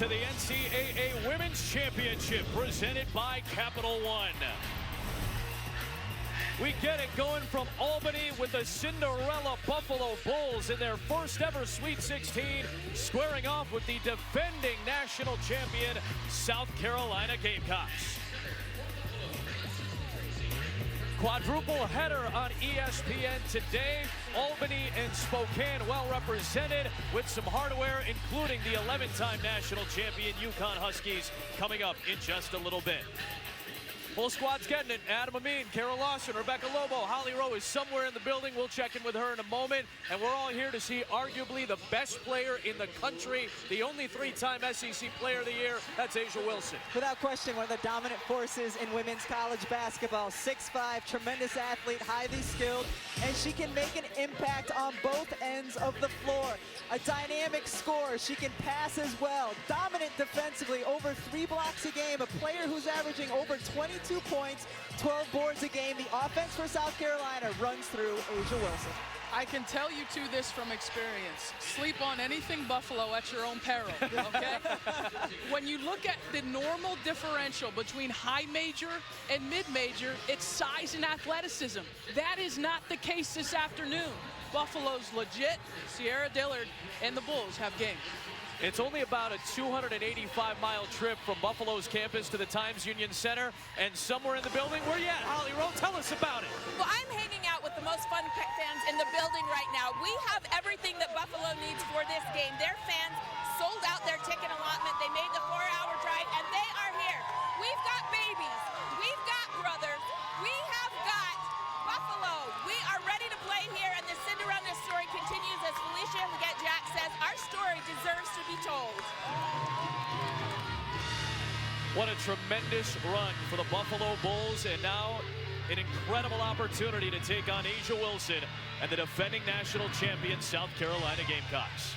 to the NCAA Women's Championship presented by Capital One. We get it going from Albany with the Cinderella Buffalo Bulls in their first ever Sweet 16, squaring off with the defending national champion South Carolina Gamecocks. Quadruple header on ESPN today. Albany and Spokane well represented with some hardware, including the 11-time national champion UConn Huskies coming up in just a little bit. Full squad's getting it. Adam Amin, Carol Lawson, Rebecca Lobo, Holly Rowe is somewhere in the building. We'll check in with her in a moment. And we're all here to see arguably the best player in the country, the only three-time SEC Player of the Year. That's A'ja Wilson. Without question, one of the dominant forces in women's college basketball. 6'5", tremendous athlete, highly skilled, and she can make an impact on both ends of the floor. A dynamic scorer. She can pass as well. Dominant defensively, over 3 blocks a game. A player who's averaging over 22 points, 12 boards a game. The offense for South Carolina runs through A'ja Wilson. I can tell you two this from experience. Sleep on anything Buffalo at your own peril, okay? When you look at the normal differential between high major and mid-major, it's size and athleticism. That is not the case this afternoon. Buffalo's legit. Sierra Dillard and the Bulls have game. It's only about a 285-mile trip from Buffalo's campus to the Times Union Center, and somewhere in the building, where you at, Holly Rowe? Tell us about it. Well, I'm hanging out with the most fun fans in the building right now. We have everything that Buffalo needs for this game. Their fans sold out their ticket allotment. They made the 4-hour drive, and they are here. We've got babies. We've got brothers. We have got Buffalo. We are ready to play here, and the Cinderella story continues as Felicia Leggett-Jack says. Our story deserves to be told. What a tremendous run for the Buffalo Bulls, and now an incredible opportunity to take on A'ja Wilson and the defending national champion South Carolina Gamecocks.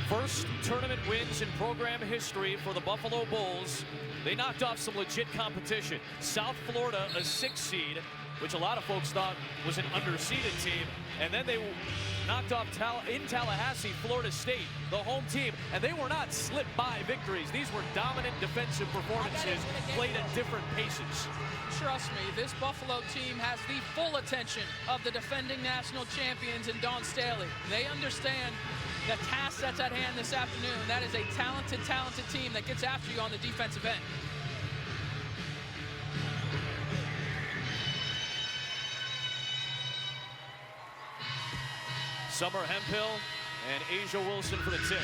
First tournament wins in program history for the Buffalo Bulls. They knocked off some legit competition. South Florida, a 6 seed, which a lot of folks thought was an underseeded team. And then they knocked off in Tallahassee, Florida State, the home team. And they were not slip-by victories. These were dominant defensive performances played at different paces. Trust me, this Buffalo team has the full attention of the defending national champions in Dawn Staley. They understand the task that's at hand this afternoon. That is a talented, talented team that gets after you on the defensive end. Summer Hemphill and A'ja Wilson for the tip.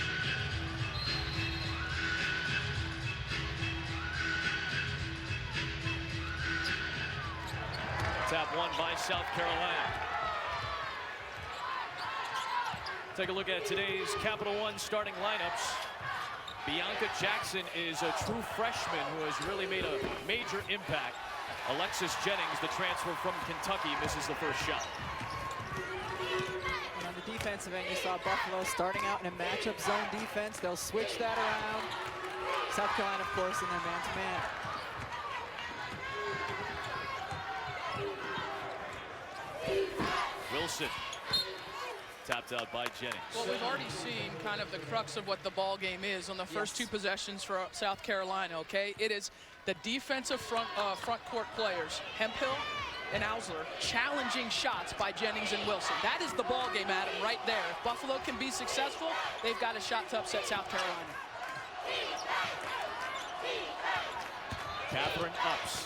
Tap won by South Carolina. Take a look at today's Capital One starting lineups. Bianca Jackson is a true freshman who has really made a major impact. Alexis Jennings, the transfer from Kentucky, misses the first shot. And on the defensive end, you saw Buffalo starting out in a matchup zone defense. They'll switch that around. South Carolina, of course, in their man-to-man. Wilson. Tapped out by Jennings. Well, we've already seen kind of the crux of what the ball game is on the first two possessions for South Carolina, okay? It is the defensive front court players, Hemphill and Ausler, challenging shots by Jennings and Wilson. That is the ball game, Adam, right there. If Buffalo can be successful, they've got a shot to upset South Carolina. Catherine Ups.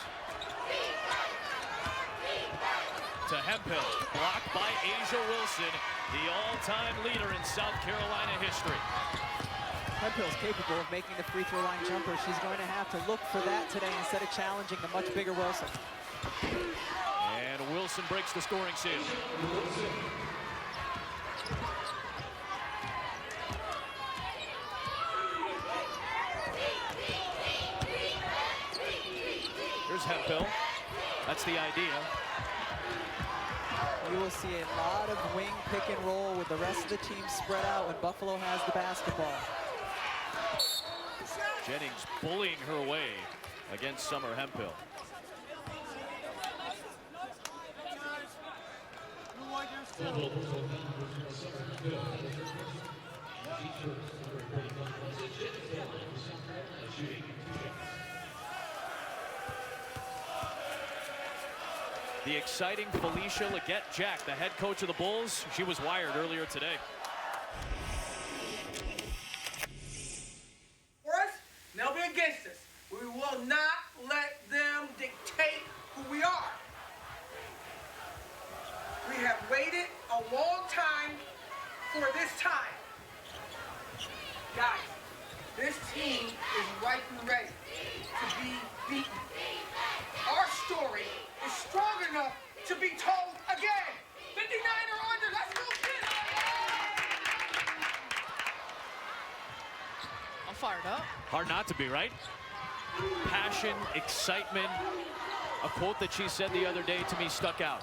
To Hemphill, blocked by A'ja Wilson, the all-time leader in South Carolina history. Hemphill's capable of making the free throw line jumper. She's going to have to look for that today instead of challenging the much bigger Wilson. And Wilson breaks the scoring seal. Here's Hemphill. That's the idea. You will see a lot of wing pick and roll with the rest of the team spread out when Buffalo has the basketball. Jennings bullying her way against Summer Hemphill. The exciting Felicia Leggett-Jack, the head coach of the Bulls. She was wired earlier today. For us, they'll be against us. We will not let them dictate who we are. We have waited a long time for this time. Guys, this team is ripe and ready to be beaten. Our story is strong enough to be told again. 59 or under, let's go get it! I'm fired up. Hard not to be, right? Passion, excitement. A quote that she said the other day to me stuck out.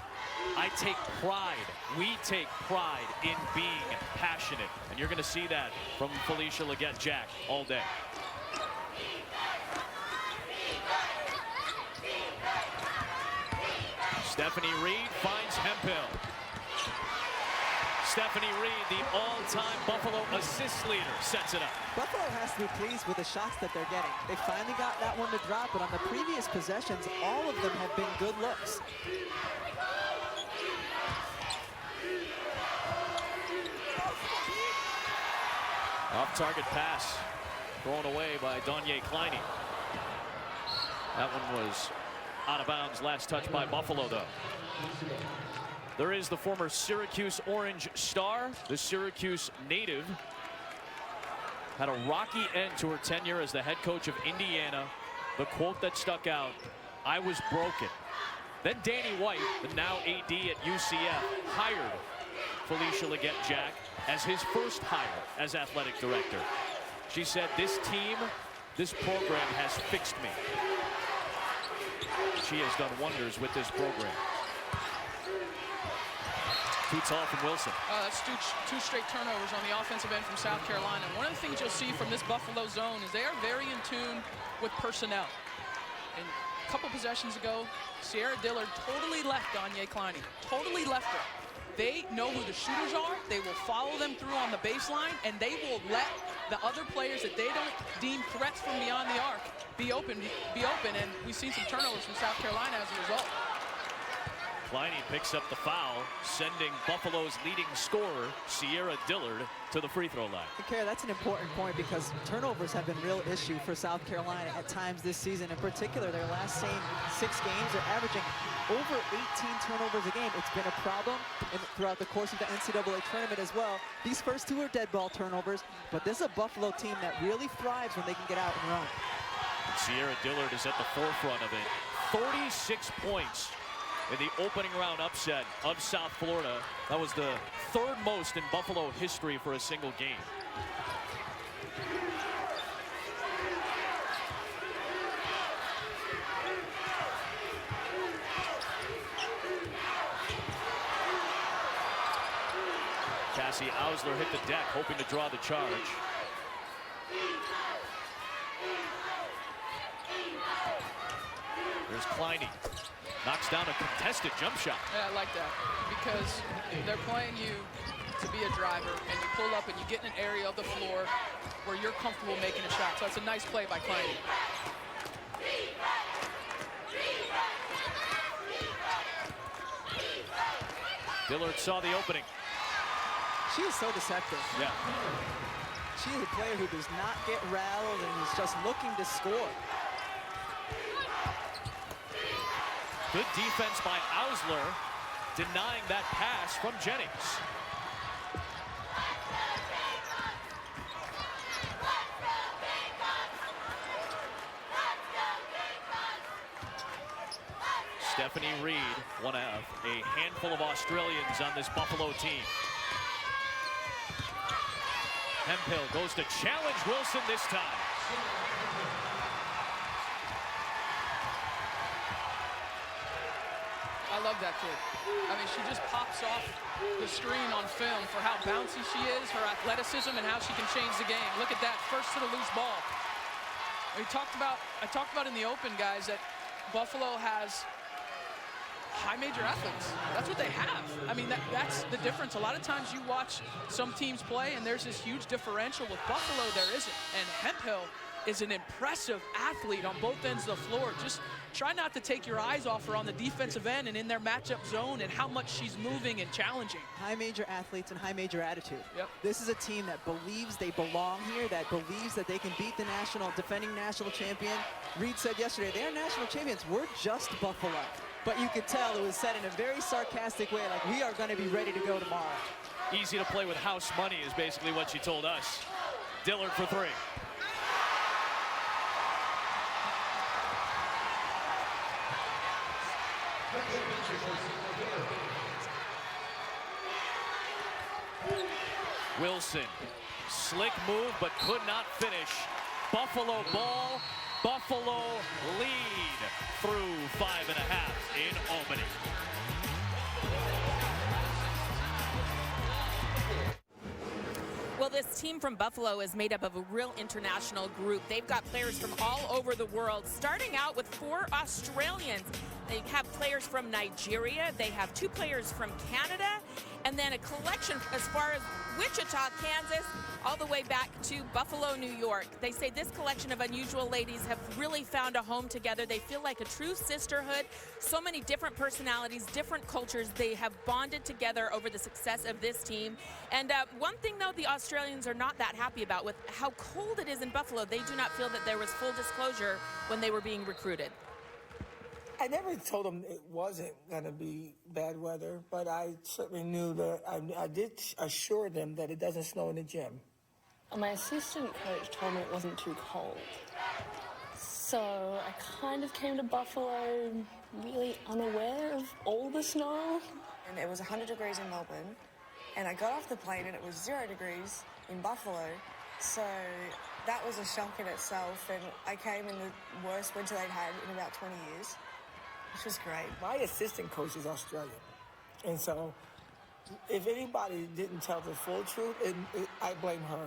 I take pride, we take pride in being passionate. And you're going to see that from Felicia Leggett-Jack all day. Stephanie Reed finds Hemphill. Stephanie Reed, the all-time Buffalo assist leader, sets it up. Buffalo has to be pleased with the shots that they're getting. They finally got that one to drop, but on the previous possessions, all of them have been good looks. Off-target pass thrown away by Donye Kleine. That one was out of bounds. Last touch by Buffalo, though. There is the former Syracuse Orange star, the Syracuse native. Had a rocky end to her tenure as the head coach of Indiana. The quote that stuck out, I was broken. Then Danny White, the now AD at UCF, hired Felicia Leggett-Jack as his first hire as athletic director. She said, this team, this program has fixed me. She has done wonders with this program. Too tall from Wilson. That's two straight turnovers on the offensive end from South Carolina. One of the things you'll see from this Buffalo zone is they are very in tune with personnel. And a couple possessions ago, Sierra Dillard totally left Donye Kleine. Totally left her. They know who the shooters are. They will follow them through on the baseline, and they will let the other players that they don't deem threats from beyond the arc be open. And we've seen some turnovers from South Carolina as a result. Kleine picks up the foul, sending Buffalo's leading scorer, Sierra Dillard, to the free throw line. Okay, that's an important point because turnovers have been a real issue for South Carolina at times this season. In particular, their last 6 games are averaging over 18 turnovers a game. It's been a problem throughout the course of the NCAA tournament as well. These first 2 are dead ball turnovers, but this is a Buffalo team that really thrives when they can get out and run. Sierra Dillard is at the forefront of it. 36 points in the opening round upset of South Florida. That was the 3rd most in Buffalo history for a single game. Cassie Ausler hit the deck, hoping to draw the charge. There's Kleine. Knocks down a contested jump shot. Yeah, I like that because they're playing you to be a driver, and you pull up and you get in an area of the floor where you're comfortable making a shot. So it's a nice play by Kleine. Dillard saw the opening. She is so deceptive. Yeah. She is a player who does not get rattled and is just looking to score. Good defense by Ausler, denying that pass from Jennings. Stephanie Reed, one of a handful of Australians on this Buffalo team. Hemphill goes to challenge Wilson this time. I love that kid. I mean, she just pops off the screen on film for how bouncy she is, her athleticism, and how she can change the game. Look at that, first to the loose ball. I talked about in the open, guys, that Buffalo has high major athletes. That's what they have. I mean, that's the difference. A lot of times you watch some teams play and there's this huge differential. With Buffalo, there isn't. And Hemphill is an impressive athlete on both ends of the floor. Just try not to take your eyes off her on the defensive end and in their matchup zone and how much she's moving and challenging. High major athletes and high major attitude. Yep. This is a team that believes they belong here, that believes that they can beat the defending national champion. Reed said yesterday, they are national champions. We're just Buffalo. But you could tell it was said in a very sarcastic way, like, we are going to be ready to go tomorrow. Easy to play with house money is basically what she told us. Dillard for three. Wilson, slick move, but could not finish. Buffalo ball, Buffalo lead through 5.5 in Albany. Well, this team from Buffalo is made up of a real international group. They've got players from all over the world, starting out with 4 Australians. They have players from Nigeria. They have 2 players from Canada, and then a collection as far as Wichita, Kansas, all the way back to Buffalo, New York. They say this collection of unusual ladies have really found a home together. They feel like a true sisterhood. So many different personalities, different cultures. They have bonded together over the success of this team. And one thing, though, the Australians are not that happy about with how cold it is in Buffalo. They do not feel that there was full disclosure when they were being recruited. I never told them it wasn't going to be bad weather, but I certainly knew that I did assure them that it doesn't snow in the gym. My assistant coach told me it wasn't too cold. So I kind of came to Buffalo really unaware of all the snow. And it was 100 degrees in Melbourne, and I got off the plane and it was 0 degrees in Buffalo. So that was a shock in itself, and I came in the worst winter they'd had in about 20 years. Which was great. My assistant coach is Australian, and so if anybody didn't tell the full truth, I blame her.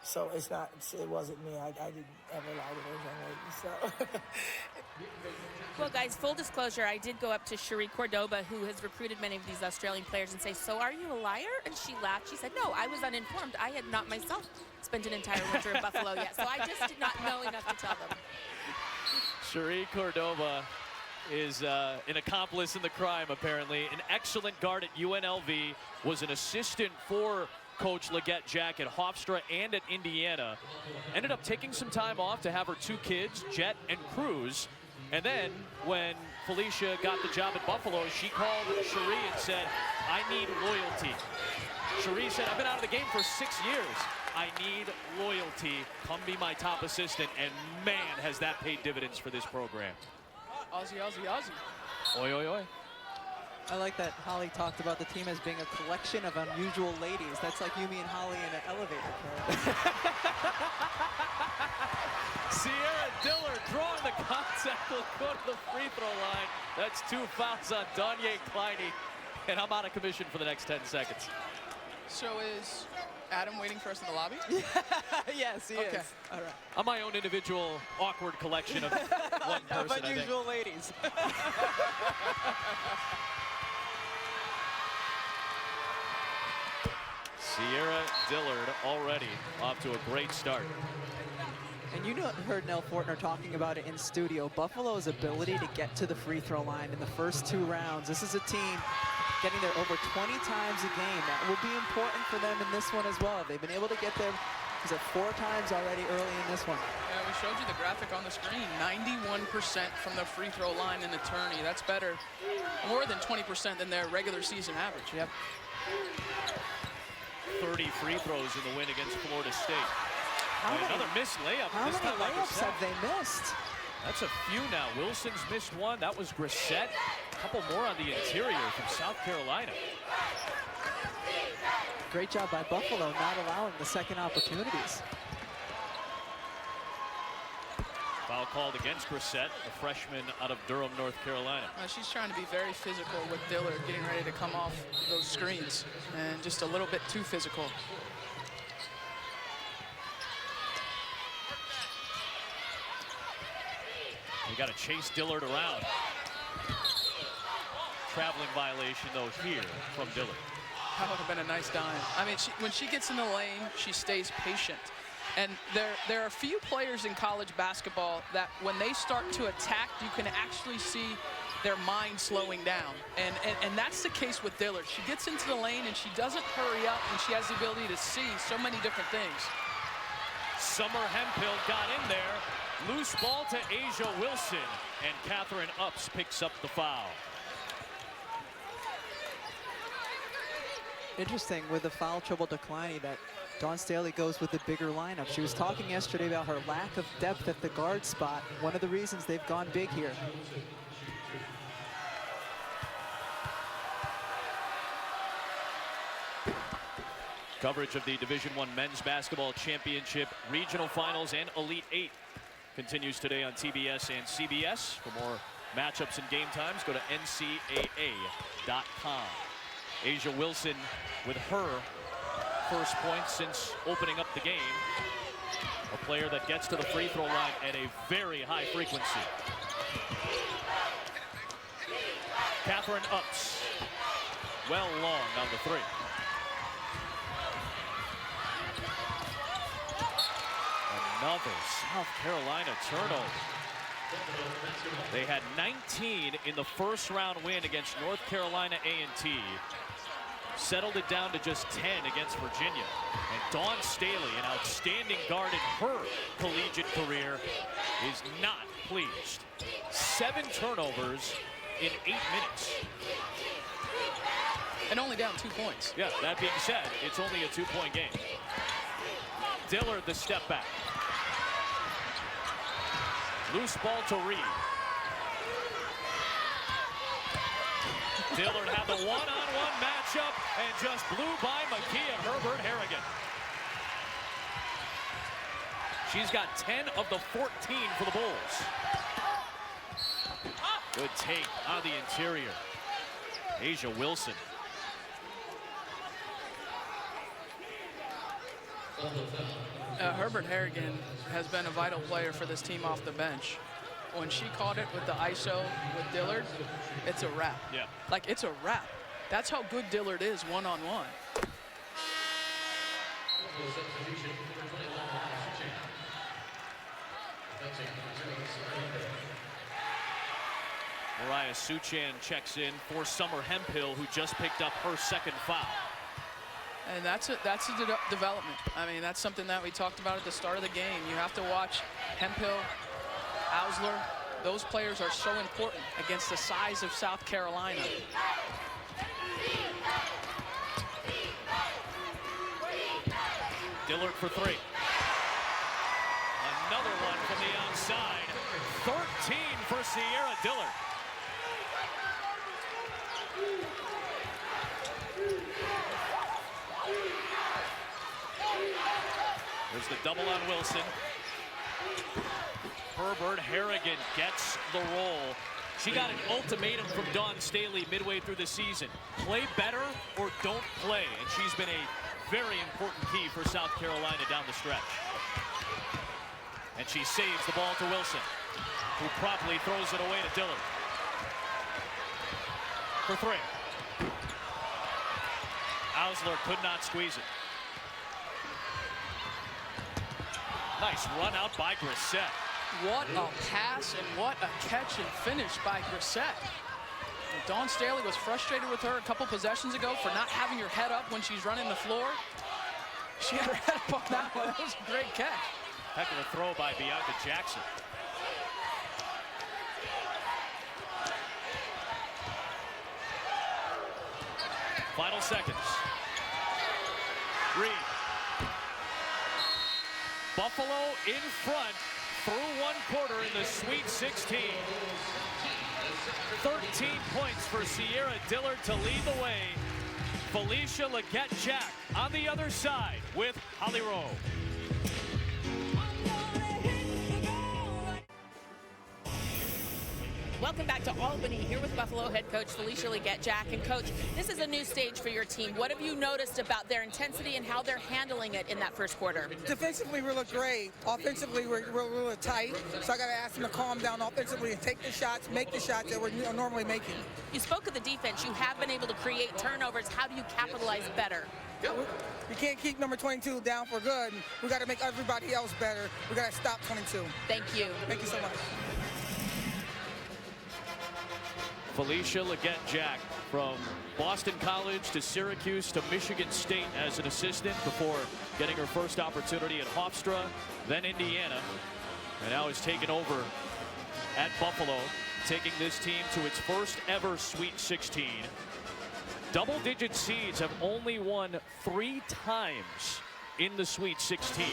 So it wasn't me. I didn't ever lie to those young ladies. So. Well, guys, full disclosure, I did go up to Cherie Cordoba, who has recruited many of these Australian players, and say, so are you a liar? And she laughed. She said, no, I was uninformed. I had not myself spent an entire winter in Buffalo yet, so I just did not know enough to tell them. Cherie Cordoba is an accomplice in the crime, apparently. An excellent guard at UNLV, was an assistant for Coach Leggett Jack at Hofstra and at Indiana. Ended up taking some time off to have her 2 kids, Jet and Cruz. And then when Felicia got the job at Buffalo, she called Cherie and said, I need loyalty. Cherie said, I've been out of the game for 6 years. I need loyalty. Come be my top assistant. And man, has that paid dividends for this program. Aussie, Aussie, Aussie. Oi, oi, oi. I like that Holly talked about the team as being a collection of unusual ladies. That's like you, me, and Holly in an elevator. Sierra Dillard drawing the contact will go to the free throw line. That's 2 fouls on Danye Kleine. And I'm out of commission for the next 10 seconds. So is Adam waiting for us in the lobby? Yes, he Okay. is. All right. I'm my own individual awkward collection of one person, I think. Unusual ladies. Sierra Dillard already off to a great start. And you heard Nell Fortner talking about it in studio. Buffalo's ability to get to the free throw line in the first 2 rounds. This is a team getting there over 20 times a game. That will be important for them in this one as well. They've been able to get there, 4 times already early in this one. Yeah, we showed you the graphic on the screen. 91% from the free throw line in the tourney. That's better, more than 20% than their regular season average. Yep. 30 free throws in the win against Florida State. Another missed layup. How many layups have they missed? That's a few now. Wilson's missed one. That was Grissett. A couple more on the interior from South Carolina. Great job by Buffalo not allowing the second opportunities. Foul called against Grissett, the freshman out of Durham, North Carolina. She's trying to be very physical with Dillard, getting ready to come off those screens, and just a little bit too physical. We got to chase Dillard around. traveling violation, though, here from Dillard. That would have been a nice dime. I mean, when she gets in the lane, she stays patient. And there are few players in college basketball that when they start to attack, you can actually see their mind slowing down. And that's the case with Dillard. She gets into the lane and she doesn't hurry up, and she has the ability to see so many different things. Summer Hemphill got in there. Loose ball to Asia Wilson, and Catherine Upps picks up the foul. Interesting with the foul trouble declining that Dawn Staley goes with the bigger lineup. She was talking yesterday about her lack of depth at the guard spot. One of the reasons they've gone big here. Coverage of the Division I Men's Basketball Championship Regional Finals and Elite Eight continues today on TBS and CBS. For more matchups and game times, go to ncaa.com. Asia Wilson with her first point since opening up the game. A player that gets to the free throw line at a very high frequency. Catherine Upps, well long on the three. Another South Carolina turnover. They had 19 in the first round win against North Carolina A&T. Settled it down to just 10 against Virginia. And Dawn Staley, an outstanding guard in her collegiate career, is not pleased. 7 turnovers in 8 minutes. And only down 2 points. Yeah, that being said, it's only a 2-point game. Dillard, the step back. Loose ball to Reed. Dillard had the one-on-one matchup and just blew by McKee and Herbert Harrigan. She's got 10 of the 14 for the Bulls. Good take on the interior. Asia Wilson. Herbert Harrigan has been a vital player for this team off the bench. When she caught it with the ISO with Dillard, it's a wrap. Yeah. Like, it's a wrap. That's how good Dillard is one-on-one. Mariah Suchan checks in for Summer Hemphill, who just picked up her second foul. And that's a development. I mean, that's something that we talked about at the start of the game. You have to watch Hemphill, Ausler. Those players are so important against the size of South Carolina. Dillard for 3. Another one from the outside. 13 for Sierra Dillard. There's the double on Wilson. Herbert Harrigan gets the roll. She got an ultimatum from Dawn Staley midway through the season. Play better or don't play. And she's been a very important key for South Carolina down the stretch. And she saves the ball to Wilson, who promptly throws it away to Dillard. For 3. Ausler could not squeeze it. Nice run out by Grissett. What a pass and what a catch and finish by Grissett. And Dawn Staley was frustrated with her a couple possessions ago for not having her head up when she's running the floor. She had her head up on that one. That was a great catch. Heck of a throw by Bianca Jackson. Final seconds. Reed. Buffalo in front through 1 quarter in the Sweet 16. 13 points for Sierra Dillard to lead the way. Felicia Leggett-Jack on the other side with Holly Rowe. Welcome back to Albany, here with Buffalo head coach Felicia Leggett-Jack. And coach, this is a new stage for your team. What have you noticed about their intensity and how they're handling it in that first quarter? Defensively, we look great. Offensively, we're really tight. So I got to ask them to calm down offensively and take the shots, make the shots that we're normally making. You spoke of the defense. You have been able to create turnovers. How do you capitalize better? We can't keep number 22 down for good. We got to make everybody else better. We got to stop 22. Thank you. Thank you so much. Felicia Leggett-Jack, from Boston College to Syracuse to Michigan State as an assistant before getting her first opportunity at Hofstra, then Indiana, and now has taken over at Buffalo, taking this team to its first ever Sweet 16. Double-digit seeds have only won 3 times in the Sweet 16.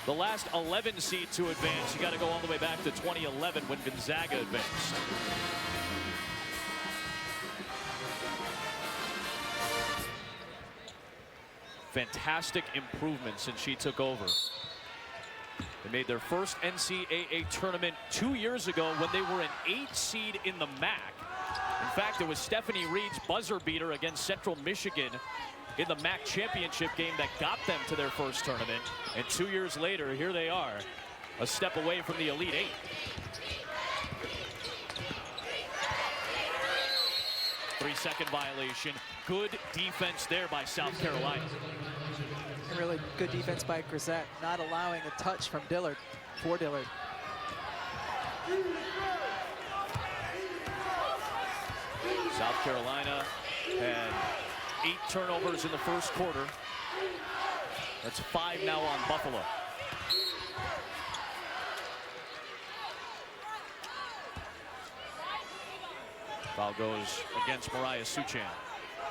The last 11 seed to advance, you got to go all the way back to 2011 when Gonzaga advanced. Fantastic improvement since she took over. They made their first NCAA tournament 2 years ago when they were an 8 seed in the MAC. In fact, it was Stephanie Reed's buzzer beater against Central Michigan in the MAC championship game that got them to their first tournament. And 2 years later, here they are, a step away from the Elite 8. Three-second violation. Good defense there by South Carolina. And really good defense by Grisette, not allowing a touch from Dillard, for Dillard. South Carolina had 8 turnovers in the first quarter. That's 5 now on Buffalo. Foul goes against Mariah Suchan,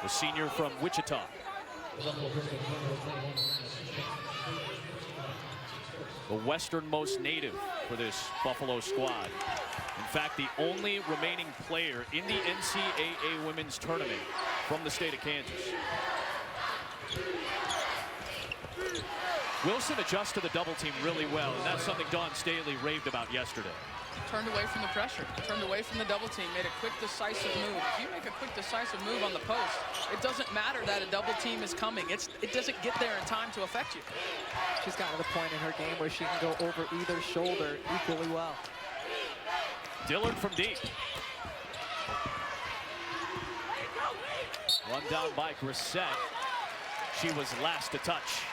the senior from Wichita. The westernmost native for this Buffalo squad. In fact, the only remaining player in the NCAA women's tournament from the state of Kansas. Wilson adjusts to the double team really well, and that's something Dawn Staley raved about yesterday. Turned away from the pressure, turned away from the double team, made a quick, decisive move. If you make a quick, decisive move on the post, it doesn't matter that a double team is coming. It doesn't get there in time to affect you. She's gotten to the point in her game where she can go over either shoulder equally well. Dillard from deep. Run down by Grisette. She was last to touch.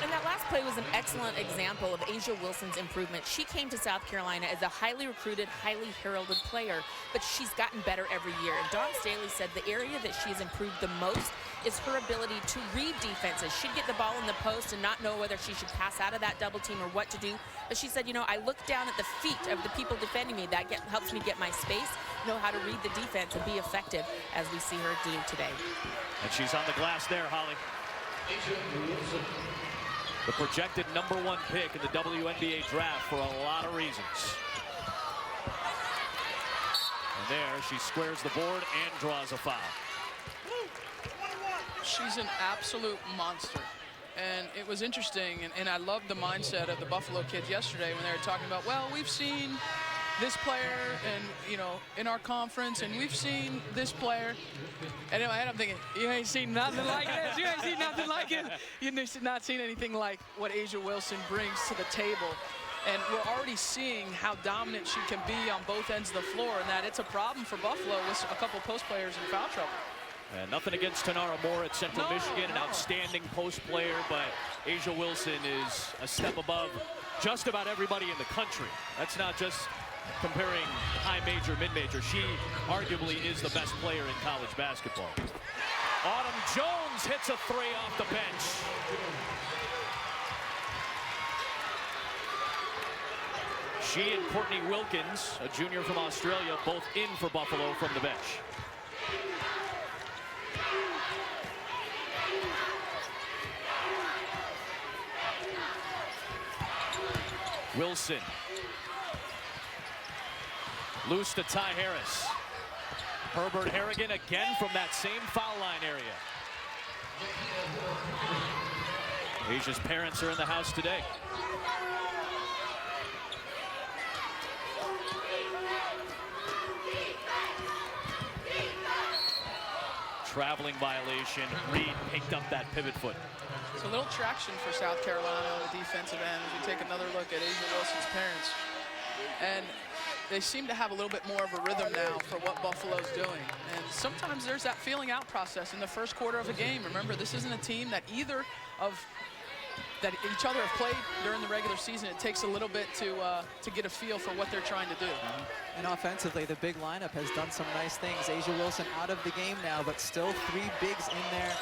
And that last play was an excellent example of Asia Wilson's improvement. She came to South Carolina as a highly recruited, highly heralded player, but she's gotten better every year. And Dawn Staley said the area that she's improved the most is her ability to read defenses. She'd get the ball in the post and not know whether she should pass out of that double team or what to do. But she said, you know, I look down at the feet of the people defending me. That helps me get my space, know how to read the defense and be effective, as we see her do today. And she's on the glass there, Holly. The projected #1 pick in the WNBA draft for a lot of reasons. And there, she squares the board and draws a foul. She's an absolute monster. And it was interesting, and I loved the mindset of the Buffalo kids yesterday when they were talking about, well, we've seen this player and, you know, in our conference, and we've seen this player. And in my head, I'm thinking, you ain't seen nothing like this. You ain't seen nothing like it. You've not seen anything like what Asia Wilson brings to the table. And we're already seeing how dominant she can be on both ends of the floor, and that it's a problem for Buffalo with a couple post players in foul trouble. And nothing against Tanara Moore at Central Michigan, an outstanding post player, but Asia Wilson is a step above just about everybody in the country. That's not just comparing high major, mid major. She arguably is the best player in college basketball. Autumn Jones hits a 3 off the bench. She and Courtney Wilkins, a junior from Australia, both in for Buffalo from the bench. Wilson. Loose to Ty Harris. Herbert Harrigan again from that same foul line area. Asia's parents are in the house today. traveling violation. Reed picked up that pivot foot. It's a little traction for South Carolina on the defensive end as we take another look at Asia Wilson's parents. And they seem to have a little bit more of a rhythm now for what Buffalo's doing. And sometimes there's that feeling out process in the first quarter of a game. Remember, this isn't a team that each other have played during the regular season. It takes a little bit to get a feel for what they're trying to do. And offensively, the big lineup has done some nice things. Asia Wilson out of the game now, but still 3 bigs in there.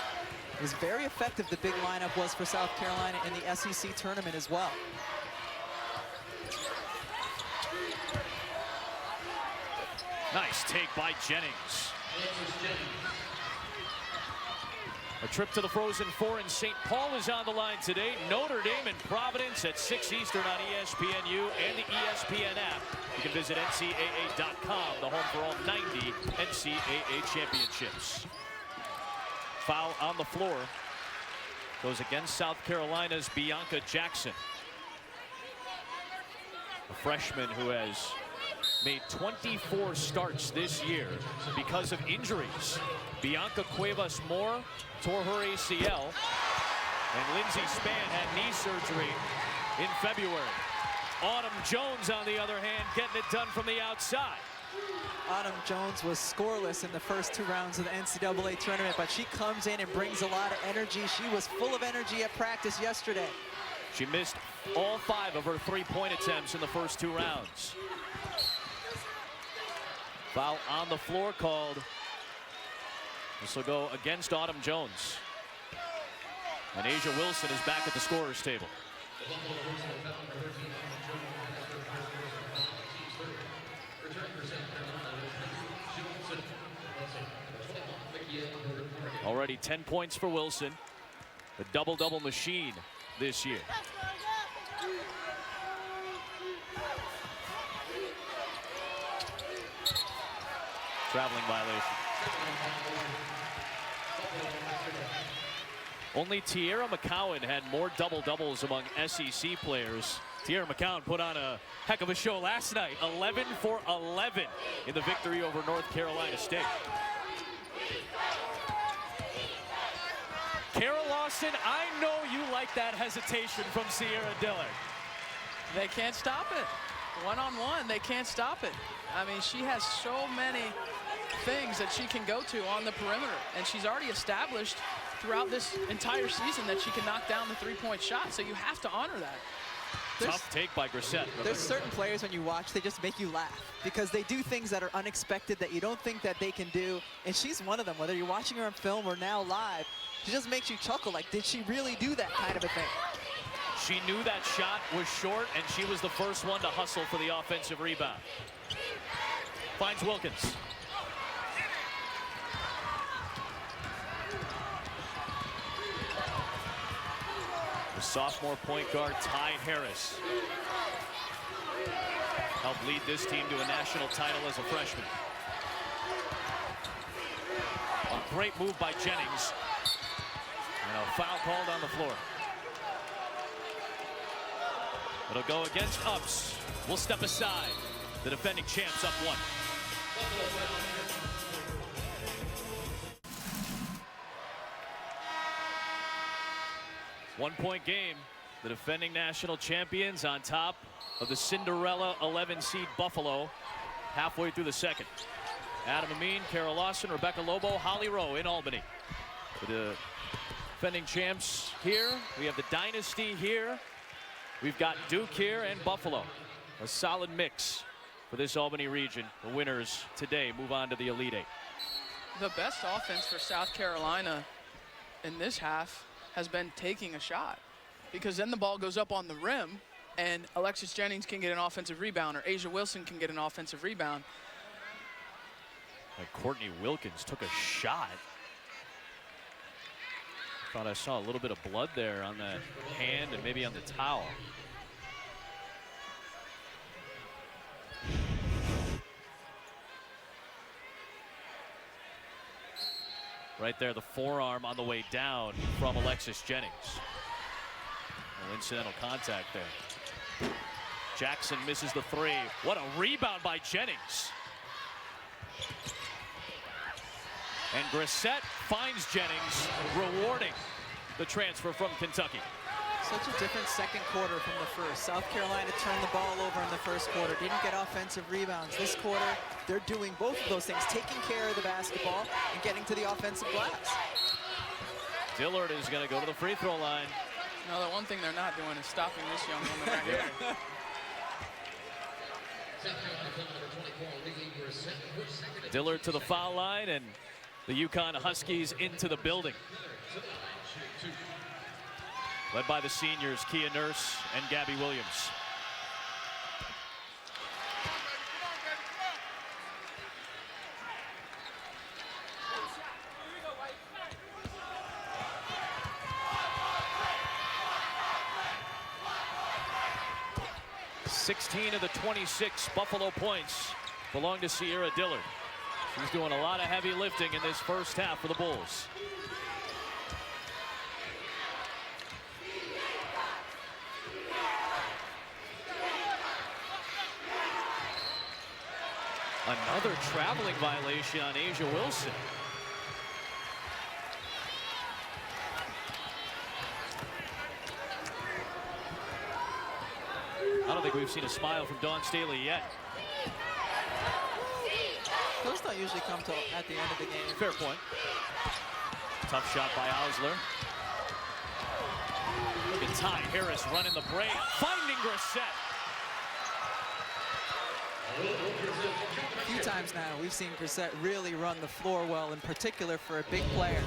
It was very effective, the big lineup was for South Carolina in the SEC tournament as well. Nice take by Jennings. A trip to the Frozen Four in St. Paul is on the line today. Notre Dame and Providence at 6 Eastern on ESPNU and the ESPN app. You can visit NCAA.com, the home for all 90 NCAA championships. Foul on the floor goes against South Carolina's Bianca Jackson, a freshman who has made 24 starts this year because of injuries. Bianca Cuevas-Moore tore her ACL, and Lindsey Spann had knee surgery in February. Autumn Jones, on the other hand, getting it done from the outside. Autumn Jones was scoreless in the first 2 rounds of the NCAA tournament, but she comes in and brings a lot of energy. She was full of energy at practice yesterday. She missed all 5 of her 3-point attempts in the first 2 rounds. Foul on the floor called. This will go against Autumn Jones. And Asia Wilson is back at the scorer's table. Already 10 points for Wilson. The double-double machine this year. Traveling violation. Only Tierra McCowan had more double-doubles among SEC players. Tierra McCowan put on a heck of a show last night. 11 for 11 in the victory over North Carolina State. Kara Lawson, I know you like that hesitation from Sierra Dillard. They can't stop it. One-on-one, they can't stop it. I mean, she has so many things that she can go to on the perimeter, and she's already established throughout this entire season that she can knock down the 3-point shot, so you have to honor that. Tough take by Grissett. There's certain players when you watch, they just make you laugh because they do things that are unexpected that you don't think that they can do, and she's one of them. Whether you're watching her on film or now live, she just makes you chuckle, like, did she really do that kind of a thing? She knew that shot was short, and she was the first one to hustle for the offensive rebound. Finds Wilkins. The sophomore point guard, Ty Harris, helped lead this team to a national title as a freshman. A great move by Jennings. And a foul called on the floor. It'll go against Ups. We'll step aside. The defending champs up 1. One-point game. The defending national champions on top of the Cinderella 11 seed Buffalo halfway through the second. Adam Amin, Kara Lawson, Rebecca Lobo, Holly Rowe in Albany. The defending champs here. We have the dynasty here. We've got Duke here and Buffalo. A solid mix for this Albany region. The winners today move on to the Elite Eight. The best offense for South Carolina in this half has been taking a shot, because then the ball goes up on the rim and Alexis Jennings can get an offensive rebound, or Asia Wilson can get an offensive rebound. Like Courtney Wilkins took a shot. Thought I saw a little bit of blood there on that hand and maybe on the towel. Right there, the forearm on the way down from Alexis Jennings. No incidental contact there. Jackson misses the 3. What a rebound by Jennings. And Grissett finds Jennings, rewarding the transfer from Kentucky. Such a different second quarter from the first. South Carolina turned the ball over in the first quarter, didn't get offensive rebounds. This quarter, they're doing both of those things, taking care of the basketball and getting to the offensive glass. Dillard is going to go to the free throw line. No, the one thing they're not doing is stopping this young woman right here. Dillard to the foul line, and the UConn Huskies into the building. Led by the seniors, Kia Nurse and Gabby Williams. (16 of the 26 Buffalo points belong to Sierra Dillard. She's doing a lot of heavy lifting in this first half for the Bulls. Another traveling violation on Asia Wilson. I don't think we've seen a smile from Dawn Staley yet. Those don't usually come till at the end of the game. Fair point. Tough shot by Ausler. Look at Ty Harris running the break, finding Grissett. A few times now, we've seen Grissett really run the floor well, in particular for a big player.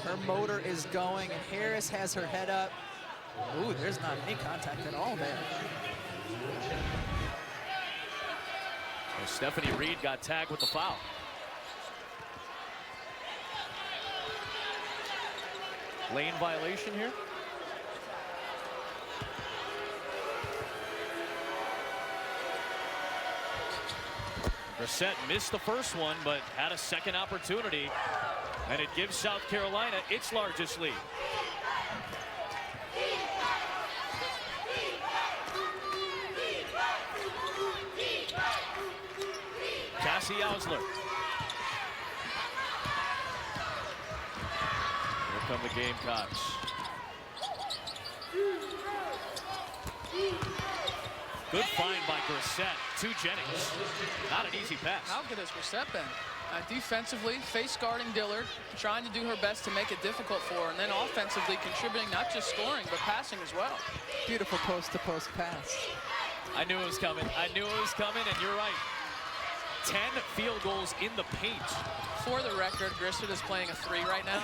Her motor is going, and Harris has her head up. Ooh, there's not any contact at all there. Well, Stephanie Reed got tagged with the foul. Lane violation here. Grissett missed the first one, but had a second opportunity, and it gives South Carolina its largest lead. Cassie Ausler. Here come the Gamecocks. Good find by Grissett to Jennings. Not an easy pass. How good has Grissett been? Defensively, face guarding Dillard, trying to do her best to make it difficult for her, and then offensively contributing, not just scoring, but passing as well. Beautiful post-to-post pass. I knew it was coming. I knew it was coming, and you're right. 10 field goals in the paint. For the record, Grissett is playing a 3 right now.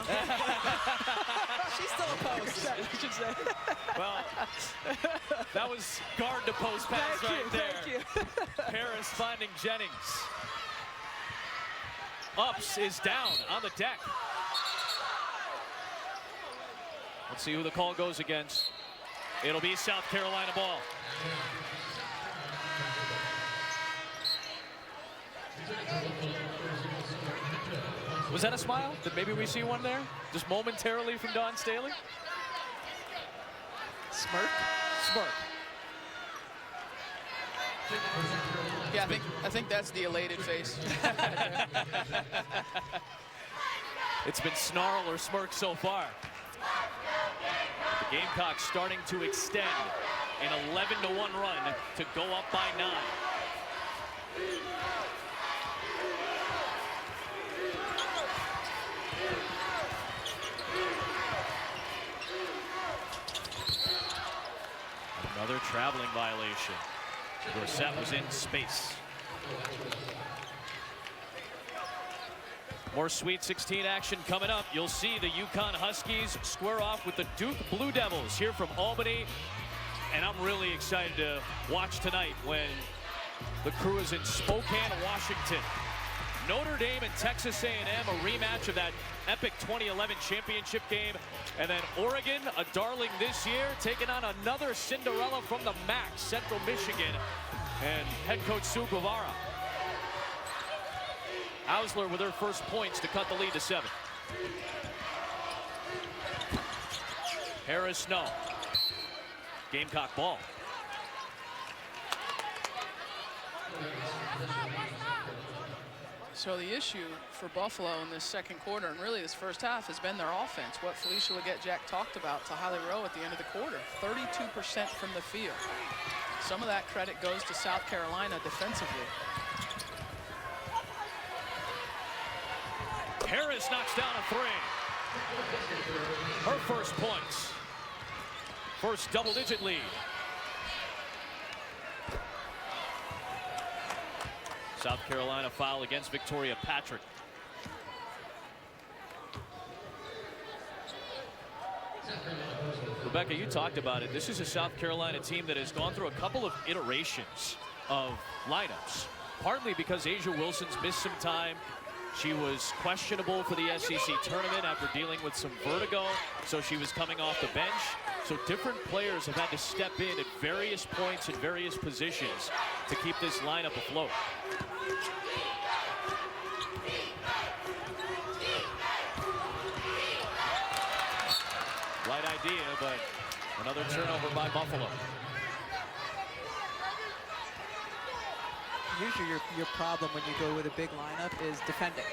She's still a post, I should say. Well, that was guard to post pass Thank you. Harris finding Jennings. Ups is down on the deck. Let's see who the call goes against. It'll be South Carolina ball. Was that a smile? Did maybe we see one there? Just momentarily from Dawn Staley? Smirk? Smirk. Yeah, I think that's the elated face. It's been snarl or smirk so far. The Gamecocks starting to extend an 11-1 run to go up by 9. Another traveling violation. Grissett was in space. More Sweet 16 action coming up. You'll see the UConn Huskies square off with the Duke Blue Devils here from Albany. And I'm really excited to watch tonight when the crew is in Spokane, Washington. Notre Dame and Texas A&M, a rematch of that epic 2011 championship game. And then Oregon, a darling this year, taking on another Cinderella from the MAC, Central Michigan, and head coach Sue Guevara. Ausler with her first points to cut the lead to 7. Harris, no. Gamecock ball. So the issue for Buffalo in this second quarter, and really this first half, has been their offense. What Felicia Leggett-Jack talked about to Holly Rowe at the end of the quarter, 32% from the field. Some of that credit goes to South Carolina defensively. Harris knocks down a three. Her first points. First double-digit lead. South Carolina foul against Victoria Patrick. Rebecca, you talked about it. This is a South Carolina team that has gone through a couple of iterations of lineups, partly because Asia Wilson's missed some time. She was questionable for the SEC tournament after dealing with some vertigo, so she was coming off the bench. So different players have had to step in at various points in various positions to keep this lineup afloat. Right idea, but another turnover by Buffalo. Usually your problem when you go with a big lineup is defending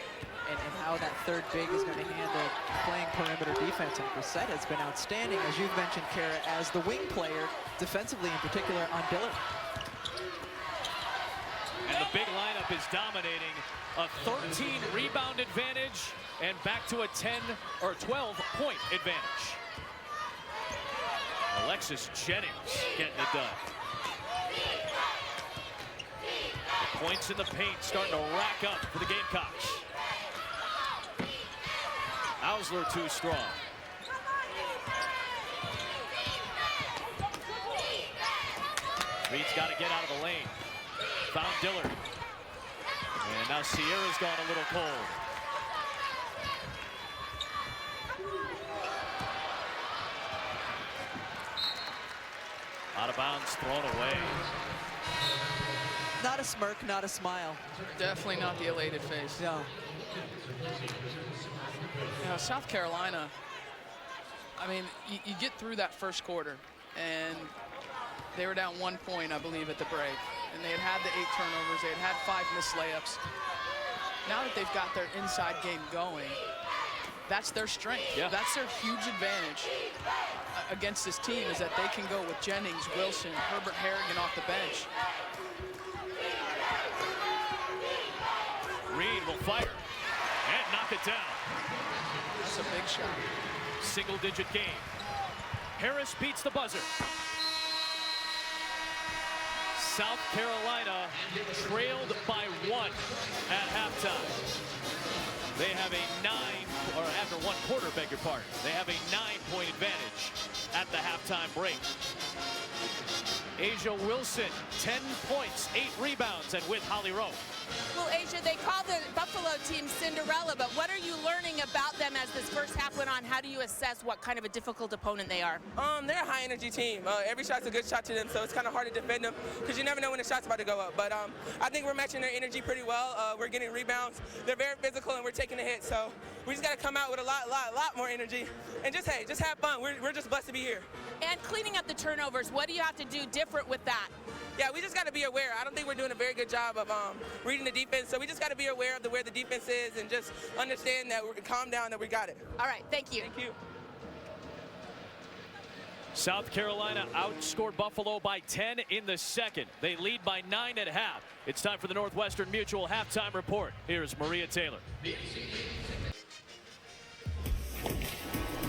and how that third big is going to handle playing perimeter defense. And Brissett has been outstanding, as you've mentioned, Kara, as the wing player, defensively in particular on Dillard. And the big lineup is dominating. A 13 rebound advantage and back to a 10 or 12-point advantage. Alexis Jennings getting it done. The points in the paint starting to rack up for the Gamecocks. Ausler too strong. Reed's got to get out of the lane. Found Dillard. And now Sierra's gone a little cold. Out of bounds, thrown away. Not a smirk, not a smile. Definitely not the elated face. No. You know, South Carolina, I mean, you get through that first quarter, and they were down 1 point, I believe, at the break. And they had the 8 turnovers. They had 5 missed layups. Now that they've got their inside game going, that's their strength. Yeah. That's their huge advantage against this team, is that they can go with Jennings, Wilson, Herbert Harrigan off the bench. Reed will fire and knock it down. That's a big shot. Single-digit game. Harris beats the buzzer. South Carolina trailed by 1 at halftime. They have a 9, or after 1 quarter, beg your pardon. They have a 9-point advantage at the halftime break. Asia Wilson, 10 points, 8 rebounds, and with Holly Rowe. Well, Asia, they call the Buffalo team Cinderella, but what are you learning about them as this first half went on? How do you assess what kind of a difficult opponent they are? They're a high-energy team. Every shot's a good shot to them, so it's kind of hard to defend them because you never know when the shot's about to go up. But I think we're matching their energy pretty well. We're getting rebounds. They're very physical, and we're taking the hit. So we just got to come out with a lot more energy and just have fun. We're just blessed to be here. And cleaning up the turnovers, what do you have to do different with that? Yeah, we just got to be aware. I don't think we're doing a very good job of reading the defense, so we just got to be aware of where the defense is and just understand that we're calm down, that we got it. All right, thank you. Thank you. South Carolina outscored Buffalo by 10 in the second. They lead by 9 at half. It's time for the Northwestern Mutual halftime report. Here's Maria Taylor.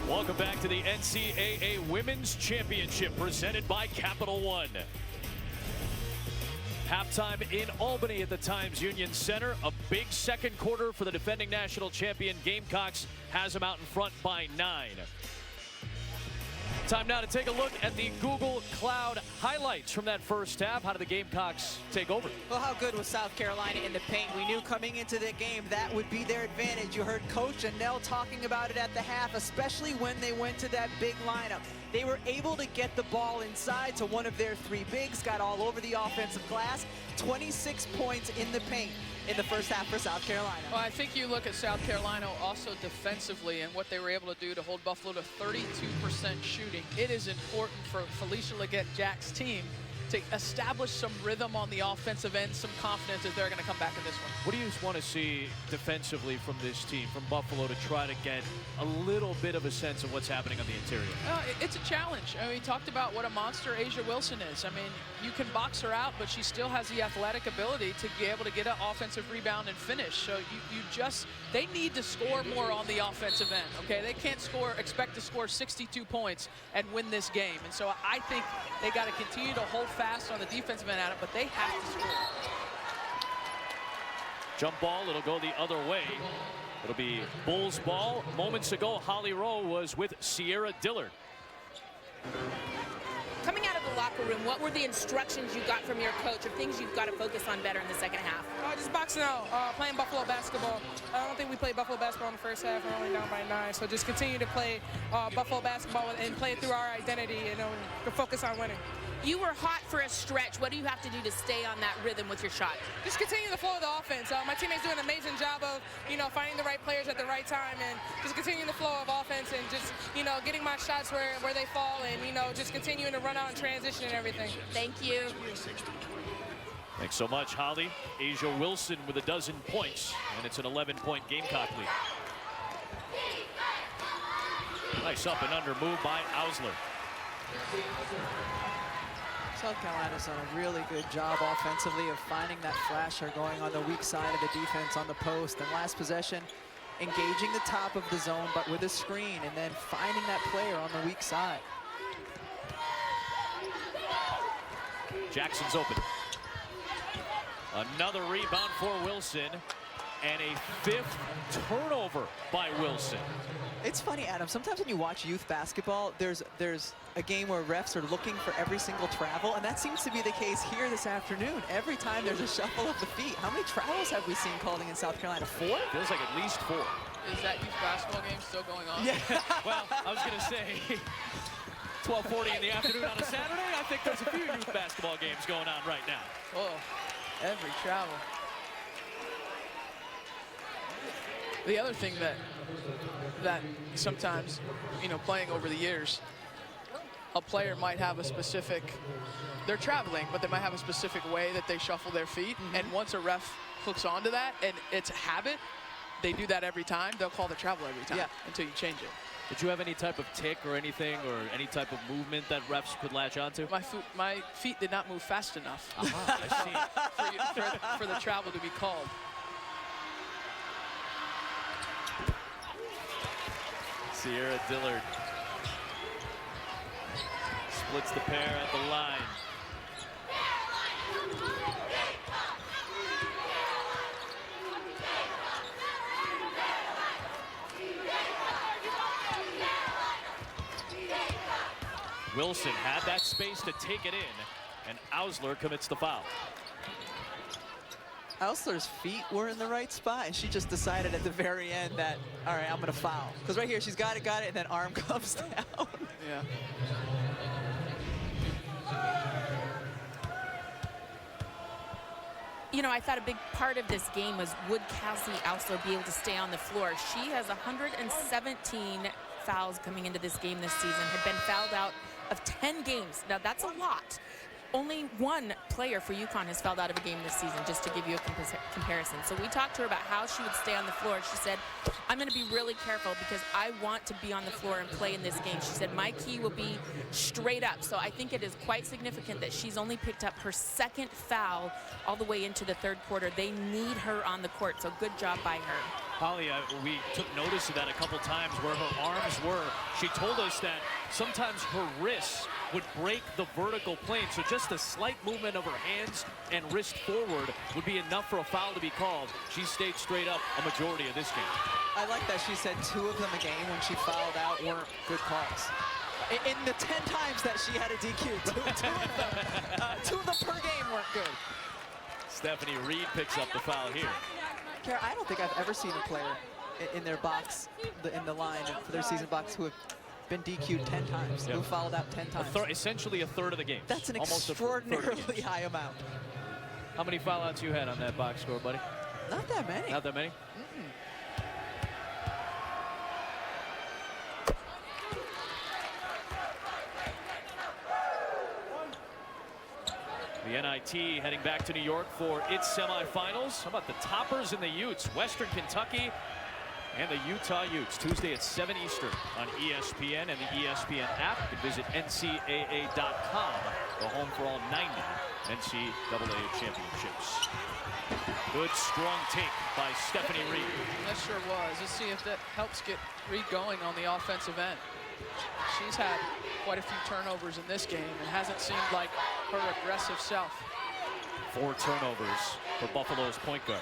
Welcome back to the NCAA Women's Championship presented by Capital One. Halftime in Albany at the Times Union Center. A big second quarter for the defending national champion Gamecocks. Has them out in front by 9. Time now to take a look at the Google Cloud highlights from that first half. How did the Gamecocks take over? Well, how good was South Carolina in the paint? We knew coming into the game that would be their advantage. You heard Coach and Nell talking about it at the half, especially when they went to that big lineup. They were able to get the ball inside to one of their 3 bigs, got all over the offensive glass. 26 points in the paint in the first half for South Carolina. Well, I think you look at South Carolina also defensively and what they were able to do to hold Buffalo to 32% shooting. It is important for Felicia Leggett-Jack's team to establish some rhythm on the offensive end, some confidence that they're going to come back in this one. What do you want to see defensively from this team, from Buffalo, to try to get a little bit of a sense of what's happening on the interior? It's a challenge. I mean, we talked about what a monster Asia Wilson is. I mean, you can box her out, but she still has the athletic ability to be able to get an offensive rebound and finish. So they need to score more on the offensive end, okay? They can't expect to score 62 points and win this game. And so I think they got to continue to hold fast on the defensive end at it, but they have to score. Jump ball, it'll go the other way. It'll be Bulls ball. Moments ago, Holly Rowe was with Sierra Dillard. Coming out of the locker room, what were the instructions you got from your coach of things you've got to focus on better in the second half? Just boxing out, playing Buffalo basketball. I don't think we played Buffalo basketball in the first half. We're only down by 9. So just continue to play Buffalo basketball and play it through our identity, to focus on winning. You were hot for a stretch. What do you have to do to stay on that rhythm with your shot? Just continue the flow of the offense. My teammates do an amazing job of, finding the right players at the right time and just continuing the flow of offense and just, getting my shots where they fall and, just continuing to run out and transition and everything. Thank you. Thanks so much, Holly. Asia Wilson with 12 points, and it's an 11-point Gamecock lead. Nice up and under move by Ausler. South Carolina's done a really good job offensively of finding that flasher, going on the weak side of the defense on the post. And last possession, engaging the top of the zone, but with a screen, and then finding that player on the weak side. Jackson's open. Another rebound for Wilson, and a 5th turnover by Wilson. It's funny, Adam, sometimes when you watch youth basketball, there's a game where refs are looking for every single travel, and that seems to be the case here this afternoon. Every time there's a shuffle of the feet. How many travels have we seen called against South Carolina? 4? Feels like at least 4. Is that youth basketball game still going on? Yeah. Well, I was going to say 12:40 in the afternoon on a Saturday. I think there's a few youth basketball games going on right now. Oh, every travel. The other thing that sometimes, playing over the years, a player might have a specific, they're traveling, but they might have a specific way that they shuffle their feet. And once a ref hooks onto that and it's a habit, they do that every time. They'll call the travel every time until you change it. Did you have any type of tick or anything, or any type of movement that refs could latch onto? My feet did not move fast enough I see. for the travel to be called. Sierra Dillard splits the pair at the line. Wilson had that space to take it in, and Ausler commits the foul. Ausler's feet were in the right spot, and she just decided at the very end that, all right, I'm going to foul. Because right here, she's got it, and then arm comes down. Yeah. I thought a big part of this game was, would Cassie Ausler be able to stay on the floor? She has 117 fouls coming into this game this season, had been fouled out of 10 games. Now, that's a lot. Only one player for UConn has fouled out of a game this season, just to give you a comparison. So we talked to her about how she would stay on the floor. She said, I'm going to be really careful because I want to be on the floor and play in this game. She said, my key will be straight up. So I think it is quite significant that she's only picked up her 2nd foul all the way into the 3rd quarter. They need her on the court, so good job by her. Holly, we took notice of that a couple times where her arms were. She told us that sometimes her wrists would break the vertical plane, so just a slight movement of her hands and wrist forward would be enough for a foul to be called. She stayed straight up a majority of this game. I like that she said 2 of them a game when she fouled out weren't good calls. In the 10 times that she had a DQ, two of them per game weren't good. Stephanie Reed picks up the foul here. Kara, I don't think I've ever seen a player in their box, in the line for their season box, who have been DQ'd 10 times, who fouled out 10 times. Essentially a third of the game. That's an extraordinarily high amount. How many foul outs you had on that box score, buddy? Not that many. Not that many? NIT heading back to New York for its semifinals. How about the Toppers and the Utes? Western Kentucky and the Utah Utes. Tuesday at 7 Eastern on ESPN and the ESPN app. You can visit ncaa.com, the home for all 90 NCAA championships. Good, strong take by Stephanie Reed. That sure was. Let's see if that helps get Reed going on the offensive end. She's had quite a few turnovers in this game and hasn't seemed like her aggressive self. 4 turnovers for Buffalo's point guard.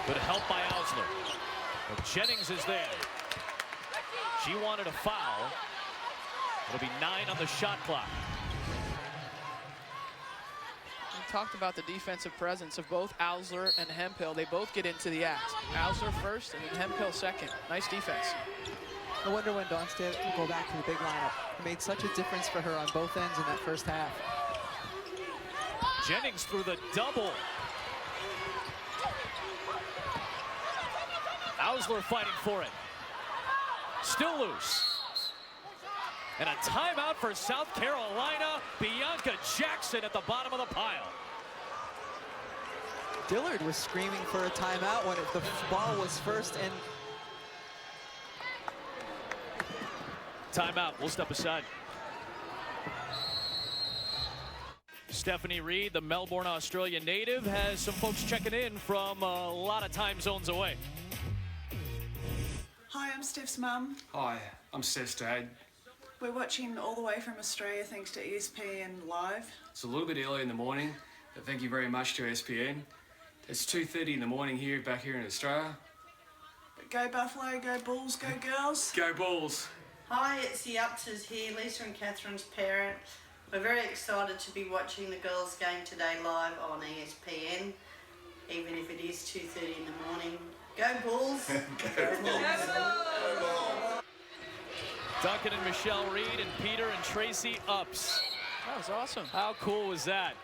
Good help by Ausler. But Jennings is there. She wanted a foul. It'll be 9 on the shot clock. We talked about the defensive presence of both Ausler and Hemphill. They both get into the act. Ausler first and then Hemphill second. Nice defense. No wonder when Dawnstead will go back to the big lineup. It made such a difference for her on both ends in that first half. Jennings through the double. Ausler fighting for it. Still loose. And a timeout for South Carolina. Bianca Jackson at the bottom of the pile. Dillard was screaming for a timeout when the ball was first and... Timeout, we'll step aside. Stephanie Reed, the Melbourne, Australia native, has some folks checking in from a lot of time zones away. Hi, I'm Steph's mum. Hi, I'm Steph's dad. We're watching all the way from Australia thanks to ESPN Live. It's a little bit early in the morning, but thank you very much to ESPN. It's 2:30 in the morning here, back here in Australia. But go Buffalo, go Bulls, go girls. Go Bulls! Hi, it's the Upses here, Lisa and Catherine's parent. We're very excited to be watching the girls' game today live on ESPN, even if it is 2:30 in the morning. Go Bulls! Go Bulls! Duncan and Michelle Reed and Peter and Tracy Ups. That was awesome. How cool was that?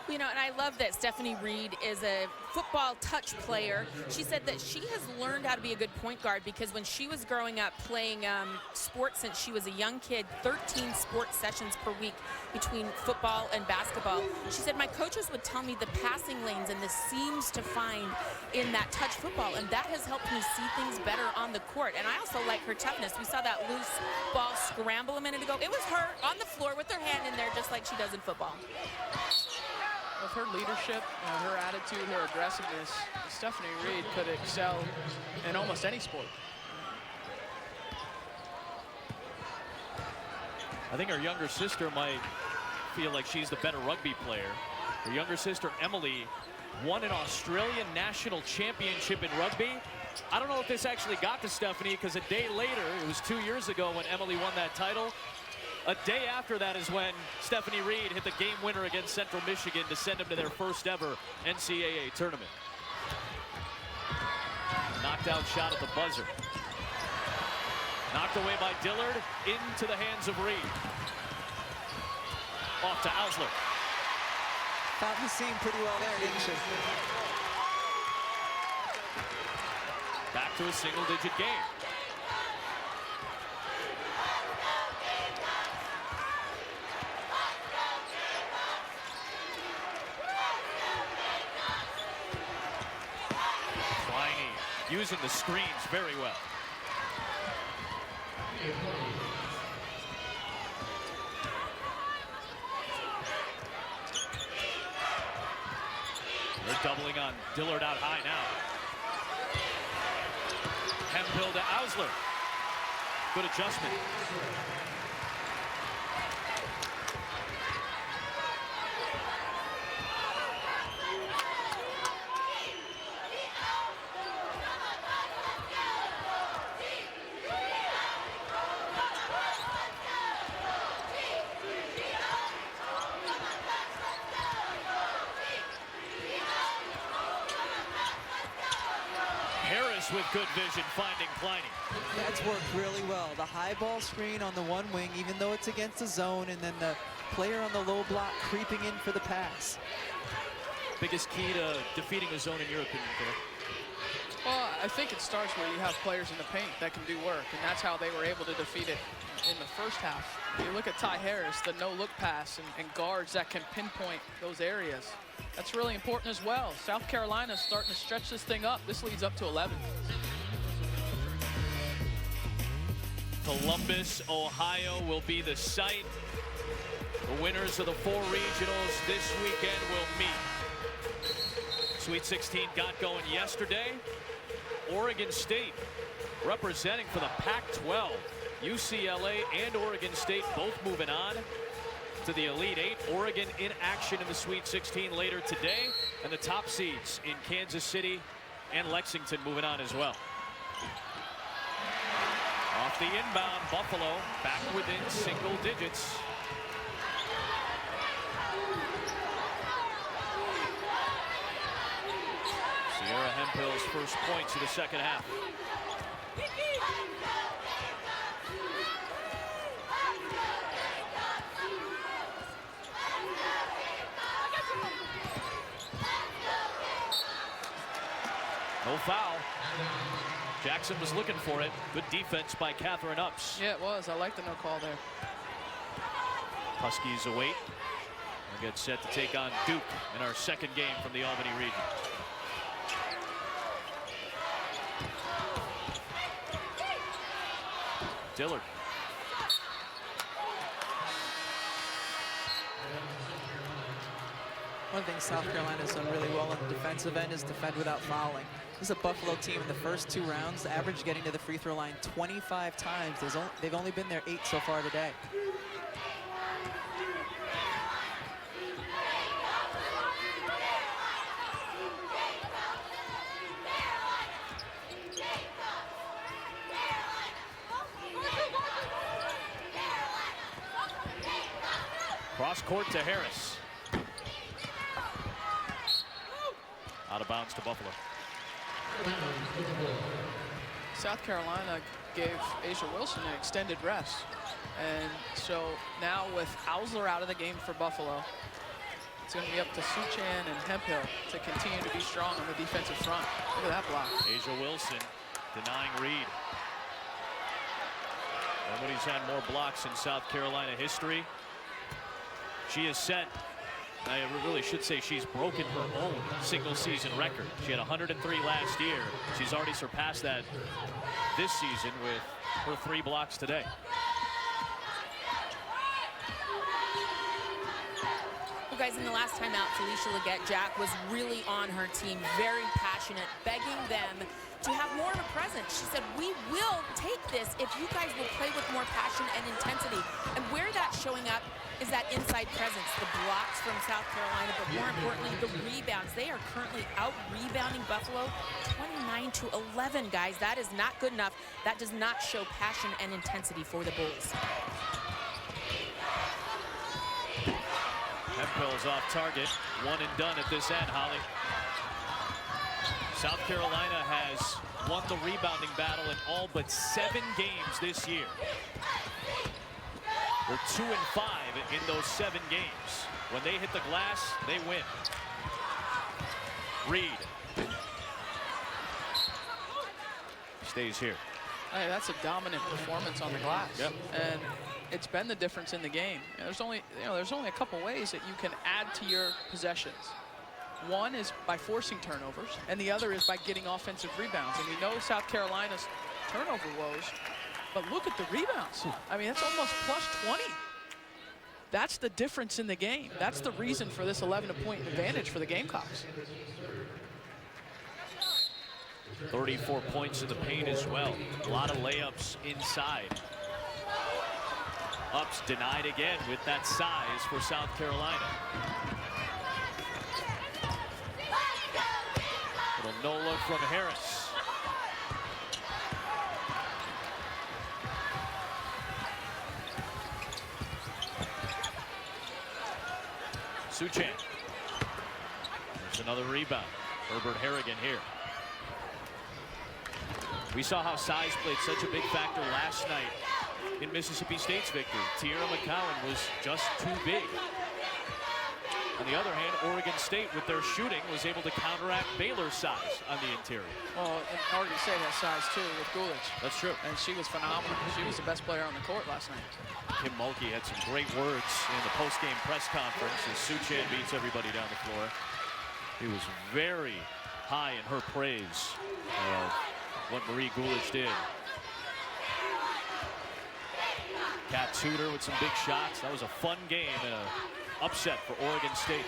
You know, and I love that Stephanie Reed is a football touch player. She said that she has learned how to be a good point guard because when she was growing up playing sports since she was a young kid, 13 sports sessions per week between football and basketball. She said, my coaches would tell me the passing lanes and the seams to find in that touch football, and that has helped me see things better on the court. And I also like her toughness. We saw that loose ball scramble a minute ago. It was her on the floor with her hand in there just like she does in football. With her leadership, her attitude, her aggressiveness, Stephanie Reed could excel in almost any sport. I think her younger sister might feel like she's the better rugby player. Her younger sister, Emily, won an Australian national championship in rugby. I don't know if this actually got to Stephanie because a day later, it was 2 years ago when Emily won that title. A day after that is when Stephanie Reed hit the game winner against Central Michigan to send them to their first ever NCAA tournament. Knocked out shot at the buzzer. Knocked away by Dillard into the hands of Reed. Off to Ausler. Found the seam pretty well there, didn't she? Back to a single-digit game. Using the screens very well. They're doubling on Dillard out high now. Hemphill to Ausler. Good adjustment. With good vision, finding Pliny. That's worked really well. The high ball screen on the one wing, even though it's against the zone, and then the player on the low block creeping in for the pass. Biggest key to defeating a zone in your opinion, Phil? I think it starts where you have players in the paint that can do work, and that's how they were able to defeat it in the first half. You look at Ty Harris, the no-look pass, and guards that can pinpoint those areas. That's really important as well. South Carolina's starting to stretch this thing up. This leads up to 11. Columbus, Ohio will be the site. The winners of the 4 regionals this weekend will meet. Sweet 16 got going yesterday. Oregon State representing for the Pac-12. UCLA and Oregon State both moving on to the Elite 8. Oregon in action in the Sweet 16 later today. And the top seeds in Kansas City and Lexington moving on as well. Off the inbound, Buffalo back within single digits. Sierra Hemphill's first points of the second half. No foul. Jackson was looking for it. Good defense by Catherine Ups. Yeah, it was. I like the no call there. Huskies await. We get set to take on Duke in our second game from the Albany region. Dillard. One thing South Carolina's done really well on the defensive end is defend without fouling. This is a Buffalo team in the first 2 rounds, average getting to the free throw line 25 times. They've only been there 8 so far today. Cross court to Harris. Out of bounds to Buffalo. South Carolina gave Asia Wilson an extended rest. And so now with Ausler out of the game for Buffalo, it's going to be up to Suchan and Hemphill to continue to be strong on the defensive front. Look at that block. Asia Wilson denying Reed. Nobody's had more blocks in South Carolina history. She has set, I really should say she's broken her own single season record. She had 103 last year. She's already surpassed that this season with her 3 blocks today. Well, guys, in the last time out, Felicia Leggett-Jack was really on her team, very passionate, begging them to have more of a presence. She said, we will take this if you guys will play with more passion and intensity. And where that's showing up is that inside presence, the blocks from South Carolina, but more importantly, the rebounds. They are currently out-rebounding Buffalo 29-11, guys. That is not good enough. That does not show passion and intensity for the Bulls. Hemphill's off target. 1 and done at this end, Holly. South Carolina has won the rebounding battle in all but 7 games this year. They're 2 and 5 in those 7 games. When they hit the glass, they win. Reed stays here. Hey, that's a dominant performance on the glass. Yep. And it's been the difference in the game. There's only a couple ways that you can add to your possessions. One is by forcing turnovers, and the other is by getting offensive rebounds. And we know South Carolina's turnover woes, but look at the rebounds. I mean, that's almost plus 20. That's the difference in the game. That's the reason for this 11-point advantage for the Gamecocks. 34 points in the paint as well. A lot of layups inside. Ups denied again with that size for South Carolina. Little no look from Harris. Suchan. There's another rebound. Herbert Harrigan here. We saw how size played such a big factor last night in Mississippi State's victory. Tierra McCowan was just too big. On the other hand, Oregon State, with their shooting, was able to counteract Baylor's size on the interior. Well, and Oregon State has size too with Gulich. That's true. And she was phenomenal. She was the best player on the court last night. Kim Mulkey had some great words in the post-game press conference as Suchan beats everybody down the floor. He was very high in her praise of what Marie Gulich did. Kat Tudor with some big shots. That was a fun game and an upset for Oregon State.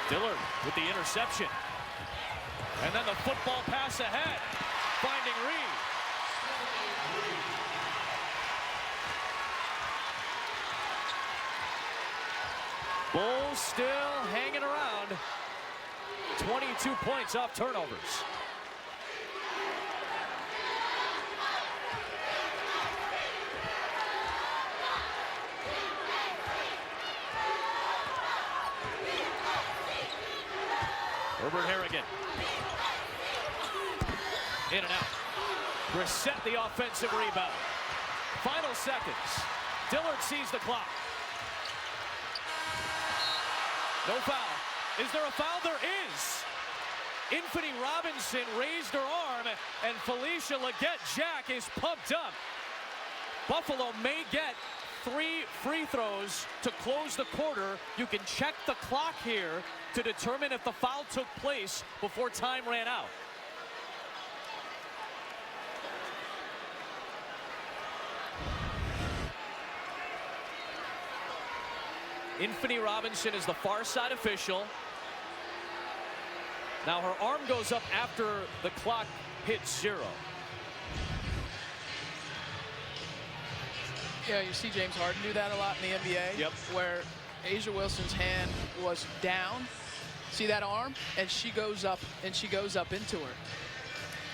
Dillard with the interception. And then the football pass ahead, finding Reed. Bulls still hanging around. 22 points off turnovers. Herbert Harrigan. In and out. Brissett the offensive rebound. Final seconds. Dillard sees the clock. No foul. Is there a foul? There is. Infinity Robinson raised her arm, and Felicia Leggett-Jack is pumped up. Buffalo may get 3 free throws to close the quarter. You can check the clock here to determine if the foul took place before time ran out. Infinity Robinson is the far side official. Now her arm goes up after the clock hits 0. Yeah, you see James Harden do that a lot in the NBA. Yep. Where Asia Wilson's hand was down. See that arm? And she goes up, and she goes up into her.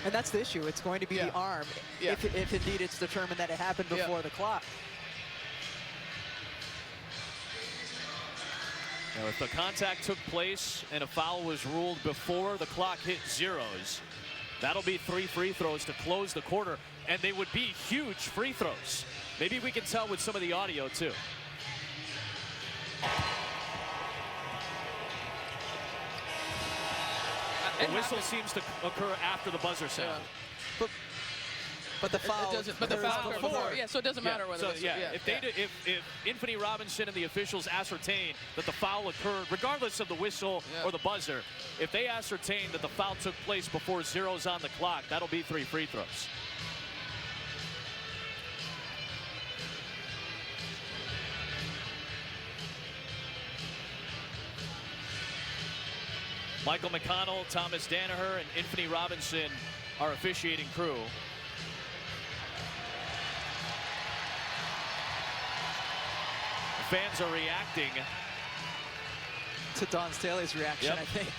And that's the issue. It's going to be the arm, if indeed it's determined that it happened before the clock. Now, if the contact took place and a foul was ruled before the clock hit 0s, that'll be 3 free throws to close the quarter, and they would be huge free throws. Maybe we can tell with some of the audio, too. The whistle seems to occur after the buzzer sound. But the foul, but the foul before, so it doesn't matter whether. If Infinity Robinson and the officials ascertain that the foul occurred, regardless of the whistle or the buzzer, if they ascertain that the foul took place before 0's on the clock, that'll be 3 free throws. Michael McConnell, Thomas Danaher, and Infinity Robinson are officiating crew. The fans are reacting to Dawn Staley's reaction, I think.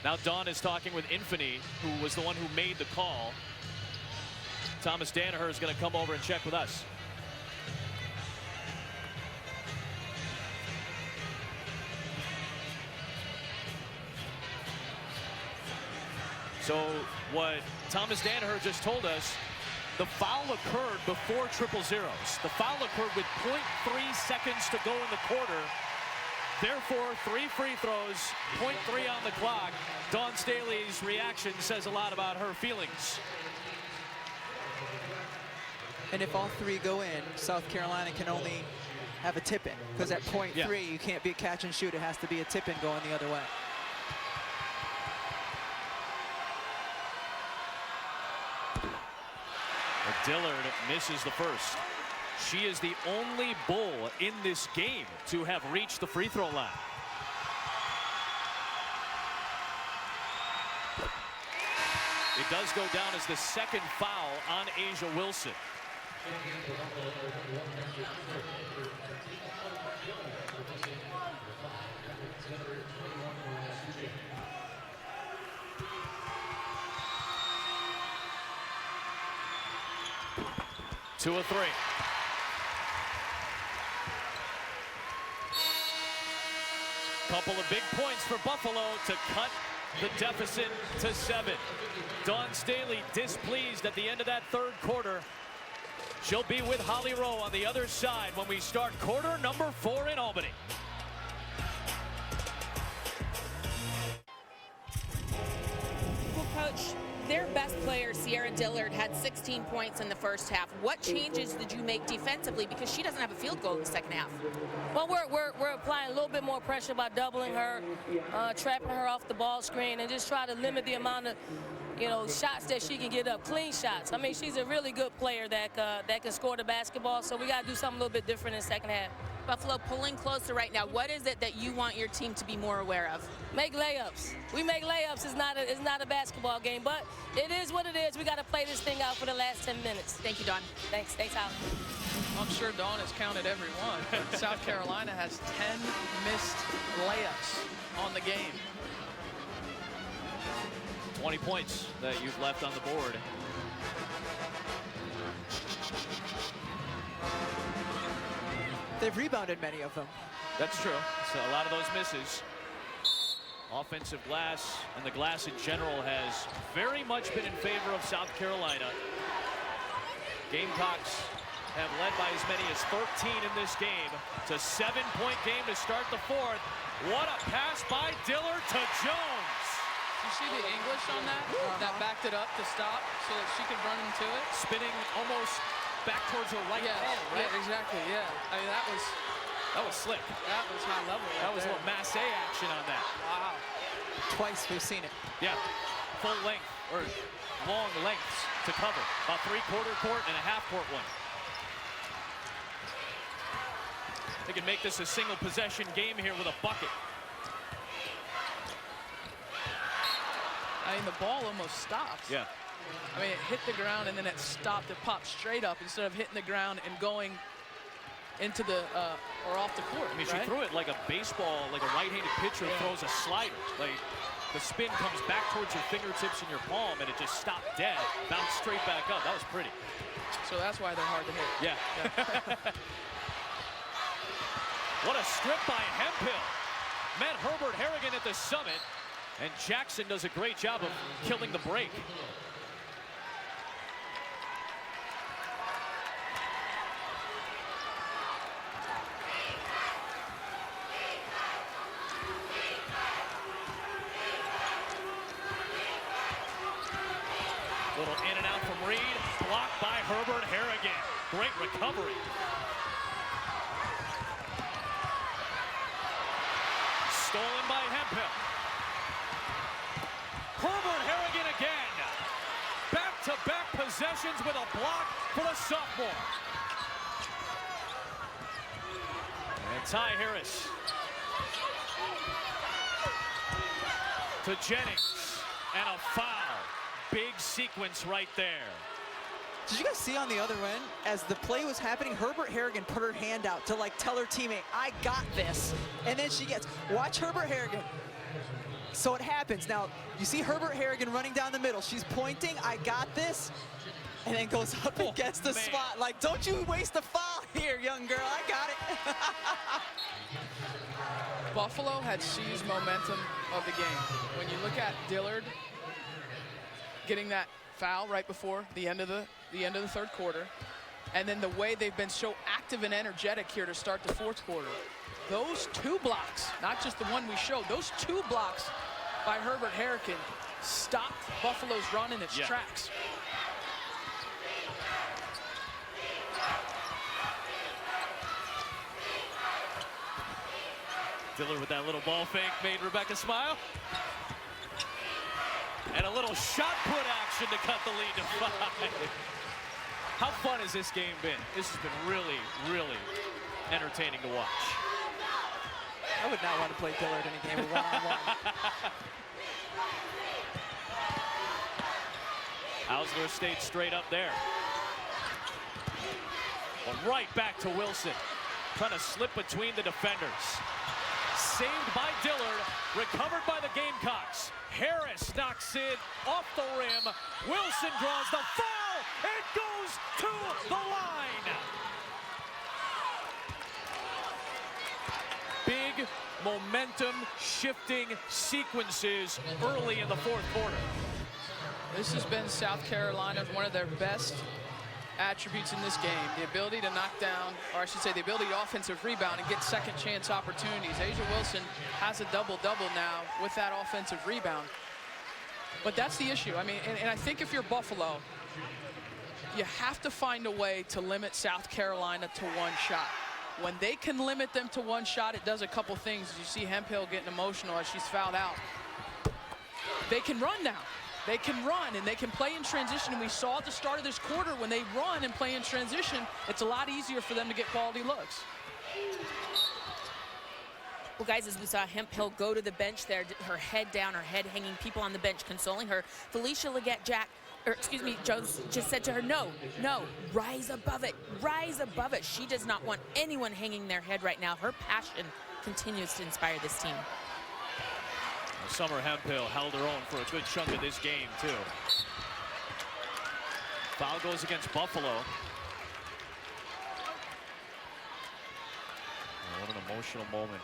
Now Dawn is talking with Infinity, who was the one who made the call. Thomas Danaher is going to come over and check with us. So what Thomas Danaher just told us, the foul occurred before 000s. The foul occurred with 0.3 seconds to go in the quarter. Therefore, 3 free throws, 0.3 on the clock. Dawn Staley's reaction says a lot about her feelings. And if all 3 go in, South Carolina can only have a tip-in. Because at 0.3, you can't be a catch and shoot. It has to be a tip-in going the other way. Dillard misses the first. She is the only Bull in this game to have reached the free throw line. It does go down as the second foul on Asia Wilson. Two of 3. Couple of big points for Buffalo to cut the deficit to 7. Dawn Staley displeased at the end of that third quarter. She'll be with Holly Rowe on the other side when we start quarter number 4 in Albany. Well, Coach, their best player, Sierra Dillard, had 16 points in the first half. What changes did you make defensively? Because she doesn't have a field goal in the second half. Well, we're applying a little bit more pressure by doubling her, trapping her off the ball screen, and just try to limit the amount of, shots that she can get up, clean shots. I mean, she's a really good player that can score the basketball, so we got to do something a little bit different in the second half. Buffalo pulling closer right now. What is it that you want your team to be more aware of? Make layups. We make layups. It's not a basketball game, but it is what it is. We got to play this thing out for the last 10 minutes. Thank you, Dawn. Thanks, Hal. I'm sure Dawn has counted every one. South Carolina has 10 missed layups on the game. 20 points that you've left on the board. They've rebounded many of them. That's true. So a lot of those misses. Offensive glass and the glass in general has very much been in favor of South Carolina. Gamecocks have led by as many as 13 in this game. It's a 7-point game to start the 4th. What a pass by Dillard to Jones. You see the English on that? That backed it up to stop so that she could run into it. Spinning almost back towards her right hand, right? Yeah, exactly, yeah. I mean, that was slick. That was high level right That was there. a little Massey action on that. Wow. Twice we've seen it. Yeah, full length, or long lengths to cover. A 3/4 court and a half-court one. They can make this a single possession game here with a bucket. I mean, the ball almost stopped. Yeah. I mean, it hit the ground and then it stopped. It popped straight up instead of hitting the ground and going into the or off the court. I mean, right? she threw it like a baseball, like a right-handed pitcher throws a slider. Like the spin comes back towards your fingertips and your palm, and it just stopped dead, bounced straight back up. That was pretty. So that's why they're hard to hit. Yeah. What a strip by Hemphill. Met Herbert Harrigan at the summit, and Jackson does a great job of killing the break. Little in and out from Reed, blocked by Herbert Harrigan. Great recovery. Stolen by Hemphill. Herbert Harrigan again. Back-to-back possessions with a block for the sophomore. And Ty Harris to Jennings, and a foul. Big sequence right there. Did you guys see on the other end, as the play was happening, Herbert Harrigan put her hand out to like tell her teammate, I got this. And then she gets, watch Herbert Harrigan. So it happens. Now, you see Herbert Harrigan running down the middle. She's pointing, I got this. And then goes up and gets the spot. Like, don't you waste a foul here, young girl. I got it. Buffalo had seized momentum of the game. When you look at Dillard getting that foul right before the end of the third quarter, and then the way they've been so active and energetic here to start the fourth quarter. Those 2 blocks, not just the one we showed, those 2 blocks by Herbert Harrigan stopped Buffalo's run in its tracks. Dillard with that little ball fake made Rebecca smile. And a little shot put action to cut the lead to 5. How fun has this game been? This has been really, really entertaining to watch. I would not want to play Dillard in a game of one-on-one. Ausler stayed straight up there. Well, right back to Wilson. Trying to slip between the defenders. Saved by Dillard, recovered by the Gamecocks. Harris knocks it off the rim. Wilson draws the foul. It goes to the line. Big momentum shifting sequences early in the fourth quarter. This has been South Carolina's one of their best attributes in this game, the ability to knock down, or I should say the ability to offensive rebound and get second chance opportunities. A'ja Wilson has a double-double now with that offensive rebound. But that's the issue. I mean, and I think if you're Buffalo, you have to find a way to limit South Carolina to one shot. When they can limit them to one shot, it does a couple things. You see Hemphill getting emotional as she's fouled out. They can run now. They can run and they can play in transition. And we saw at the start of this quarter, when they run and play in transition, it's a lot easier for them to get quality looks. Well, guys, as we saw Hemphill go to the bench there, her head down, her head hanging, people on the bench consoling her. Felicia Jones just said to her, no, rise above it, rise above it. She does not want anyone hanging their head right now. Her passion continues to inspire this team. Summer Hemphill held her own for a good chunk of this game, too. Foul goes against Buffalo. Oh, what an emotional moment.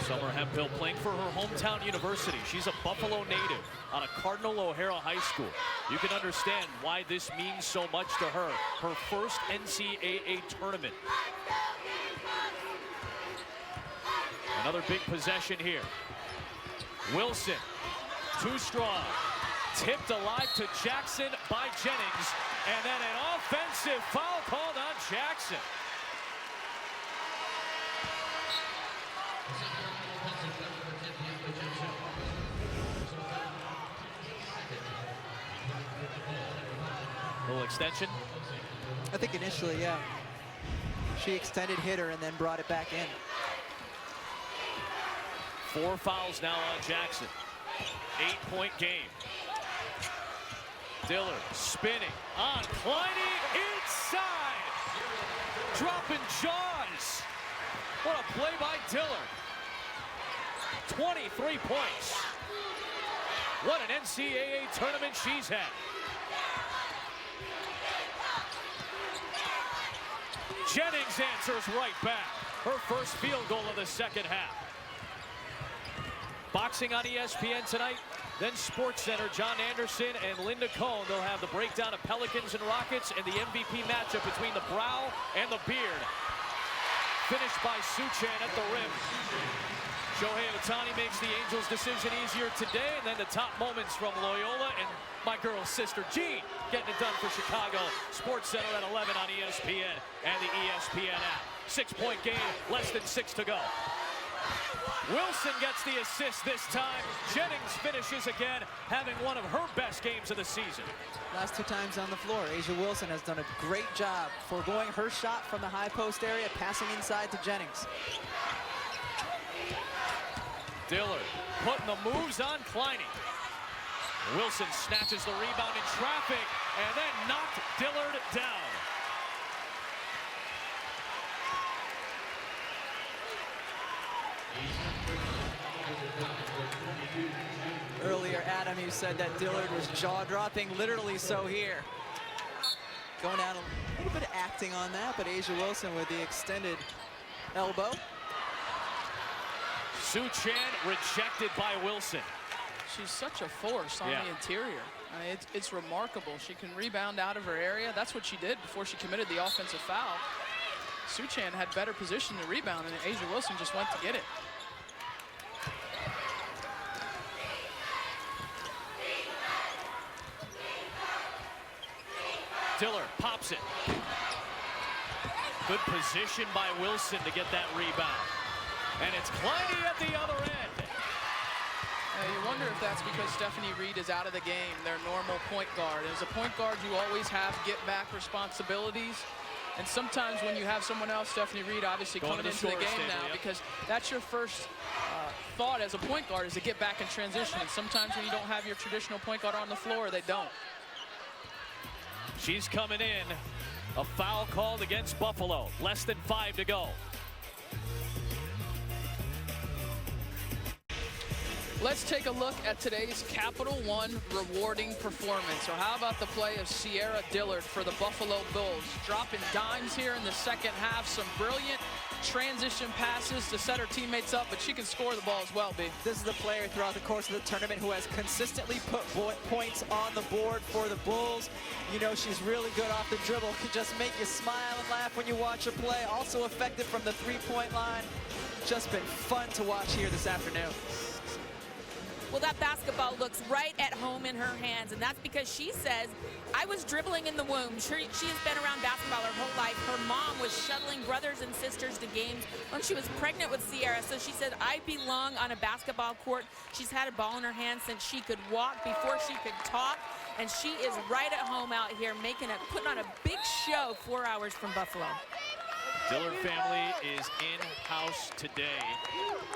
Summer Hemphill playing for her hometown university. She's a Buffalo native out of Cardinal O'Hara High School. You can understand why this means so much to her. Her first NCAA tournament. Another big possession here. Wilson, too strong. Tipped alive to Jackson by Jennings. And then an offensive foul called on Jackson. Little extension. I think initially, yeah. She extended, hit her, and then brought it back in. 4 fouls now on Jackson. 8-point game. Dillard spinning on Kleine inside. Dropping jaws. What a play by Dillard. 23 points. What an NCAA tournament she's had. Jennings answers right back. Her first field goal of the second half. Boxing on ESPN tonight, then SportsCenter. John Anderson and Linda Cohn. They'll have the breakdown of Pelicans and Rockets and the MVP matchup between the brow and the beard. Finished by Suchan at the rim. Shohei Ohtani makes the Angels' decision easier today, and then the top moments from Loyola and my girl's sister Jean getting it done for Chicago. SportsCenter at 11 on ESPN and the ESPN app. 6-point game, less than 6 to go. Wilson gets the assist this time. Jennings finishes again, having one of her best games of the season. Last 2 times on the floor, A'ja Wilson has done a great job foregoing her shot from the high post area, passing inside to Jennings. Dillard putting the moves on Kleine. Wilson snatches the rebound in traffic and then knocked Dillard down. Earlier, Adam, you said that Dillard was jaw-dropping, literally so here. Going down a little bit of acting on that, but A'ja Wilson with the extended elbow. Suchan rejected by Wilson. She's such a force on the interior. I mean, it's remarkable. She can rebound out of her area. That's what she did before she committed the offensive foul. Suchan had better position to rebound, and A'ja Wilson just went to get it. Dillard pops it. Good position by Wilson to get that rebound. And it's Kleine at the other end. You wonder if that's because Stephanie Reed is out of the game, their normal point guard. As a point guard, you always have get-back responsibilities. And sometimes when you have someone else, Stephanie Reed obviously coming into the game now, because that's your first thought as a point guard, is to get back in transition. And sometimes when you don't have your traditional point guard on the floor, they don't. She's coming in. A foul called against Buffalo. Less than 5 to go. Let's take a look at today's Capital One rewarding performance. So how about the play of Sierra Dillard for the Buffalo Bills? Dropping dimes here in the second half. Some brilliant transition passes to set her teammates up, but she can score the ball as well, B. This is the player throughout the course of the tournament who has consistently put points on the board for the Bulls. You know, she's really good off the dribble. Can just make you smile and laugh when you watch her play. Also effective from the three-point line. Just been fun to watch here this afternoon. Well, that basketball looks right at home in her hands, and that's because she says, I was dribbling in the womb. She has been around basketball her whole life. Her mom was shuttling brothers and sisters to games when she was pregnant with Sierra, so she said, I belong on a basketball court. She's had a ball in her hand since she could walk, before she could talk, and she is right at home out here putting on a big show 4 hours from Buffalo. Dillard family is in-house today.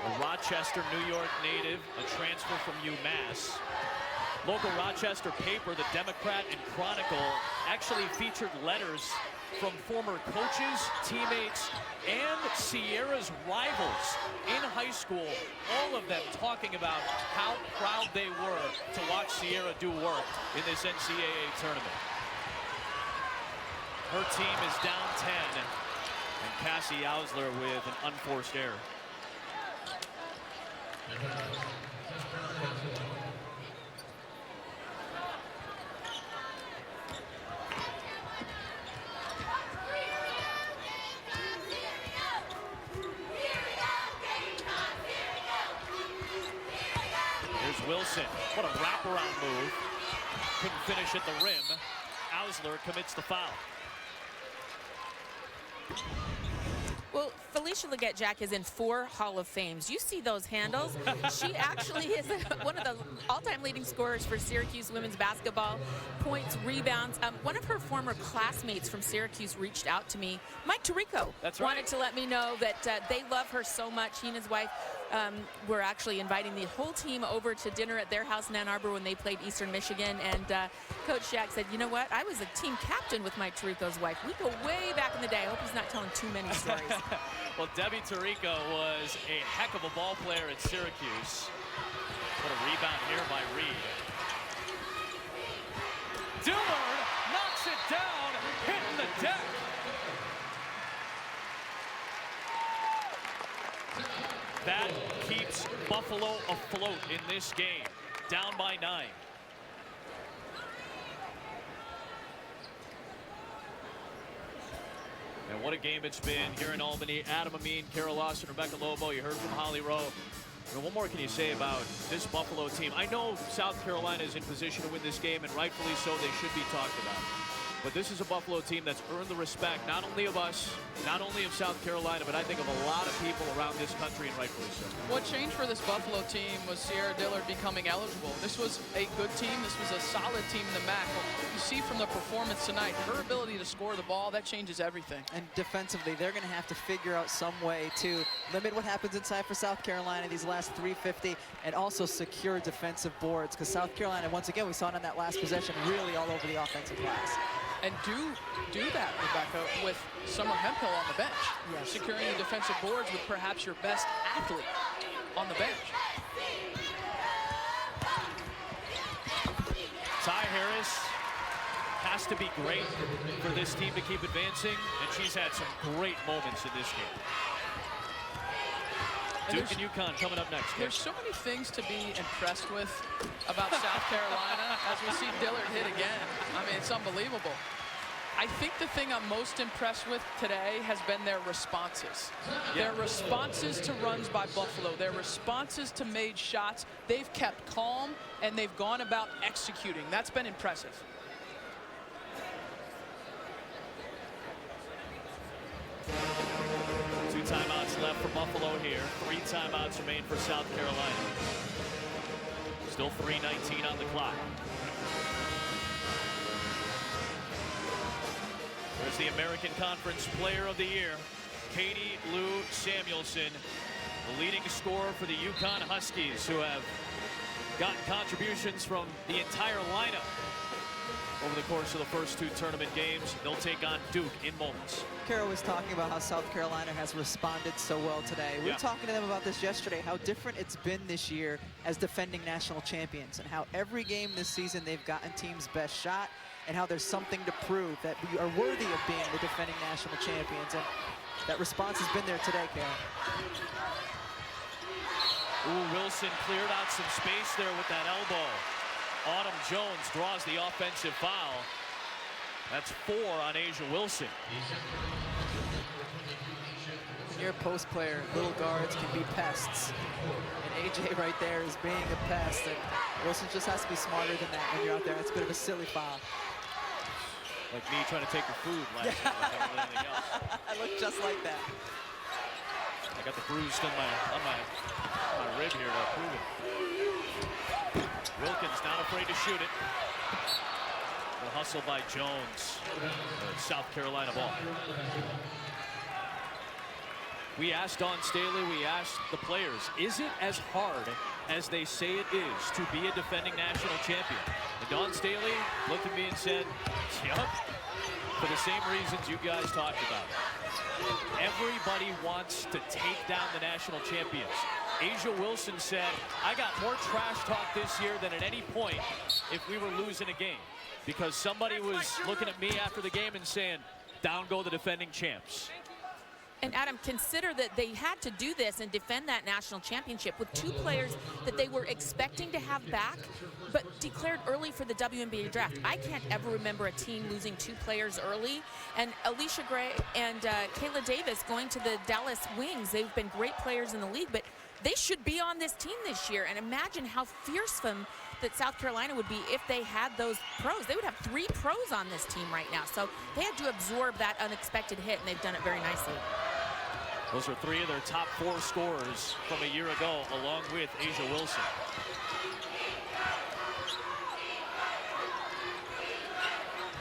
A Rochester, New York native, a transfer from UMass. Local Rochester paper, the Democrat and Chronicle, actually featured letters from former coaches, teammates, and Sierra's rivals in high school, all of them talking about how proud they were to watch Sierra do work in this NCAA tournament. Her team is down 10. And Cassie Ausler with an unforced error. Here's Wilson. What a wraparound move. Couldn't finish at the rim. Ausler commits the foul. Well, Felicia Leggett-Jack is in 4 Hall of Fames. You see those handles? She actually is one of the all-time leading scorers for Syracuse women's basketball. Points, rebounds. One of her former classmates from Syracuse reached out to me. Mike Tirico wanted to let me know that they love her so much. He and his wife were actually inviting the whole team over to dinner at their house in Ann Arbor when they played Eastern Michigan. And Coach Jack said, you know what? I was a team captain with Mike Tirico's wife. We go way back in the day. I hope he's not telling too many stories. Well, Debbie Tirico was a heck of a ball player at Syracuse. What a rebound here by Reed. Dillard knocks it down, hitting the deck. That keeps Buffalo afloat in this game, down by 9. And what a game it's been here in Albany. Adam Amin, Carol Lawson, Rebecca Lobo. You heard from Holly Rowe. And what more can you say about this Buffalo team? I know South Carolina is in position to win this game, and rightfully so, they should be talked about. But this is a Buffalo team that's earned the respect, not only of us, not only of South Carolina, but I think of a lot of people around this country, and rightfully so. What changed for this Buffalo team was Sierra Dillard becoming eligible. This was a good team. This was a solid team in the MAC. You see from the performance tonight, her ability to score the ball, that changes everything. And defensively, they're going to have to figure out some way to limit what happens inside for South Carolina these last 350 and also secure defensive boards, because South Carolina, once again, we saw it on that last possession, really all over the offensive glass. And do that, Rebecca, with Summer Hemphill on the bench. Yes. Securing the defensive boards with perhaps your best athlete on the bench. Ty Harris has to be great for this team to keep advancing, and she's had some great moments in this game. Duke and UConn coming up next. There's so many things to be impressed with about South Carolina as we see Dillard hit again. I mean, it's unbelievable. I think the thing I'm most impressed with today has been their responses. Their responses to runs by Buffalo, their responses to made shots. They've kept calm, and they've gone about executing. That's been impressive. Two timeouts left for Buffalo here. 3 timeouts remain for South Carolina. Still 3:19 on the clock. There's the American Conference Player of the Year, Katie Lou Samuelson, the leading scorer for the UConn Huskies, who have gotten contributions from the entire lineup over the course of the first 2 tournament games. They'll take on Duke in moments. Carol was talking about how South Carolina has responded so well today. We were talking to them about this yesterday, how different it's been this year as defending national champions, and how every game this season they've gotten team's best shot, and how there's something to prove that we are worthy of being the defending national champions. And that response has been there today, Carol. Ooh, Wilson cleared out some space there with that elbow. Autumn Jones draws the offensive foul. That's 4 on Asia Wilson. When you're a post player, little guards can be pests. And AJ right there is being a pest. And Wilson just has to be smarter than that when you're out there. It's a bit of a silly foul. Like me trying to take your food last year, like everything else. I look just like that. I got the bruise on my rib here to prove it. Wilkins not afraid to shoot it. The hustle by Jones. South Carolina ball. We asked Dawn Staley, we asked the players, is it as hard as they say it is to be a defending national champion? And Dawn Staley looked at me and said, yep, for the same reasons you guys talked about. Everybody wants to take down the national champions. Asia Wilson said, I got more trash talk this year than at any point if we were losing a game. Because somebody was looking at me after the game and saying, down go the defending champs. And Adam, consider that they had to do this and defend that national championship with 2 players that they were expecting to have back, but declared early for the WNBA draft. I can't ever remember a team losing 2 players early. And Alicia Gray and Kayla Davis going to the Dallas Wings. They've been great players in the league, but they should be on this team this year. And imagine how fearsome that South Carolina would be if they had those pros. They would have 3 pros on this team right now. So they had to absorb that unexpected hit, and they've done it very nicely. Those are 3 of their top 4 scorers from a year ago, along with Asia Wilson.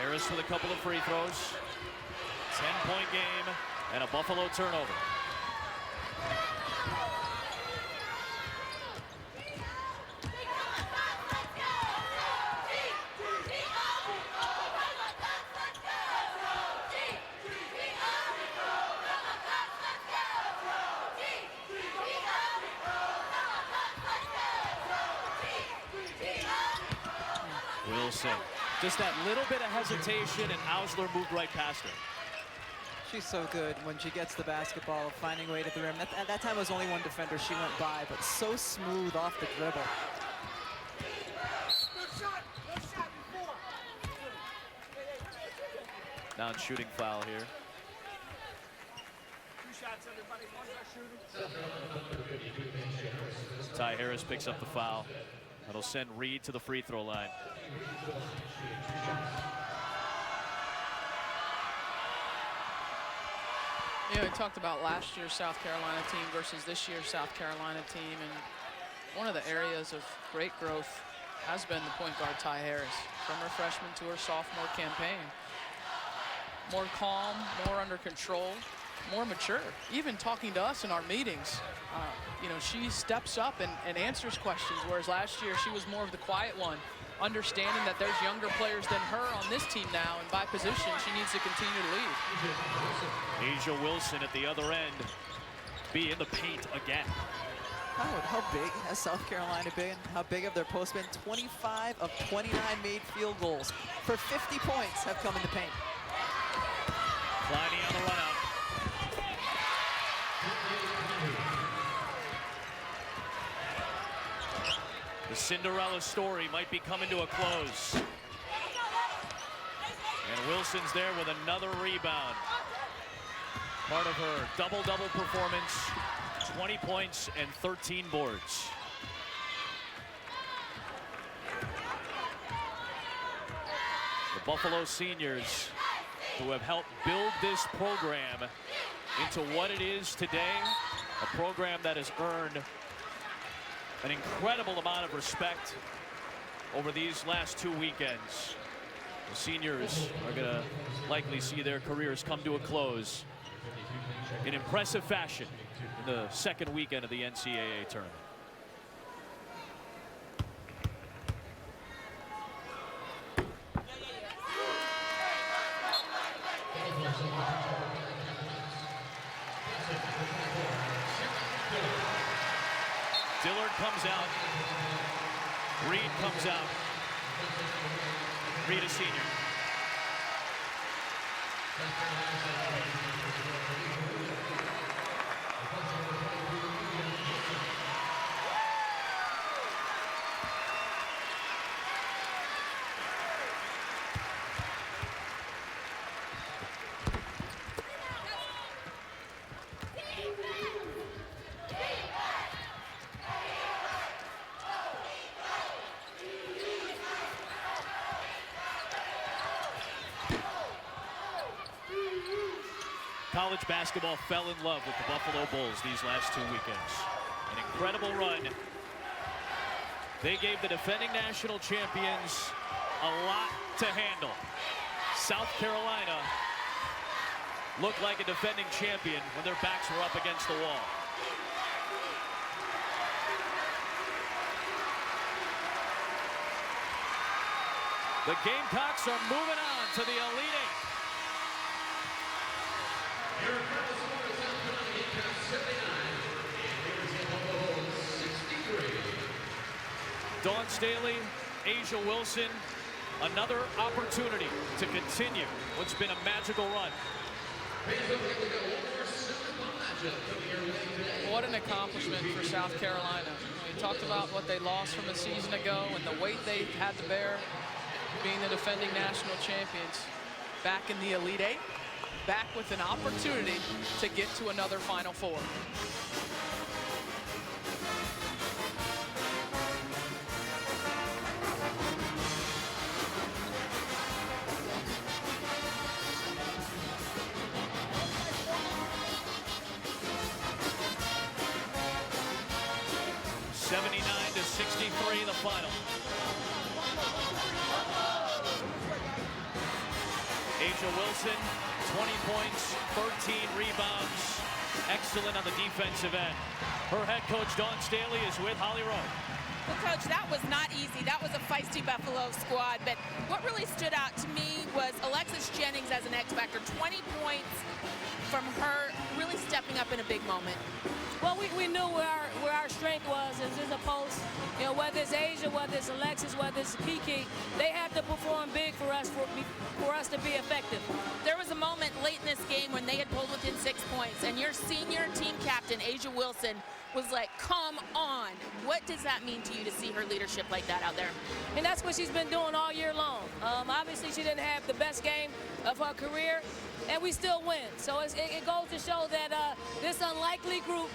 Harris with a couple of free throws. 10-point game and a Buffalo turnover. Wilson, just that little bit of hesitation, and Ausler moved right past her. She's so good when she gets the basketball, finding a way to the rim. At that time, it was only one defender she went by, but so smooth off the dribble. Non-shooting foul here. 2 shots, everybody. One's not shooting. Ty Harris picks up the foul. That'll send Reed to the free throw line. Yeah, we talked about last year's South Carolina team versus this year's South Carolina team, and one of the areas of great growth has been the point guard Ty Harris from her freshman to her sophomore campaign. More calm, more under control, more mature. Even talking to us in our meetings, you know, she steps up and answers questions, whereas last year she was more of the quiet one, understanding that there's younger players than her on this team now, and by position she needs to continue to lead. Asia Wilson at the other end, be in the paint again. How big has South Carolina been? How big have their posts been? 25 of 29 made field goals for 50 points have come in the paint. Kleine on the run out. The Cinderella story might be coming to a close. And Wilson's there with another rebound. Part of her double-double performance, 20 points and 13 boards. The Buffalo seniors, who have helped build this program into what it is today, a program that has earned an incredible amount of respect over these last 2 weekends. The seniors are going to likely see their careers come to a close in impressive fashion in the second weekend of the NCAA tournament. Dillard comes out. Reed comes out. Reed, a senior. College basketball fell in love with the Buffalo Bulls these last 2 weekends. An incredible run. They gave the defending national champions a lot to handle. South Carolina looked like a defending champion when their backs were up against the wall. The Gamecocks are moving on to the Elite Eight. Dawn Staley, Asia Wilson, another opportunity to continue what's been a magical run. What an accomplishment for South Carolina. We talked about what they lost from a season ago and the weight they had to bear being the defending national champions. Back in the Elite Eight, back with an opportunity to get to another Final Four. The final. Asia Wilson, 20 points, 13 rebounds. Excellent on the defensive end. Her head coach, Dawn Staley, is with Holly Rowe. Well, Coach, that was not easy. That was a feisty Buffalo squad. But what really stood out to me was Alexis Jennings as an X factor. 20 points from her, really stepping up in a big moment. Well, we knew where our strength was as a post. You know, whether it's Asia, whether it's Alexis, whether it's Kiki, they have to perform big for us to be effective. There was a moment late in this game when they had pulled within 6 points, and your senior team captain, Asia Wilson, was like, come on. What does that mean to you to see her leadership like that out there? And that's what she's been doing all year long. Obviously, she didn't have the best game of her career, and we still win. So it goes to show that this unlikely group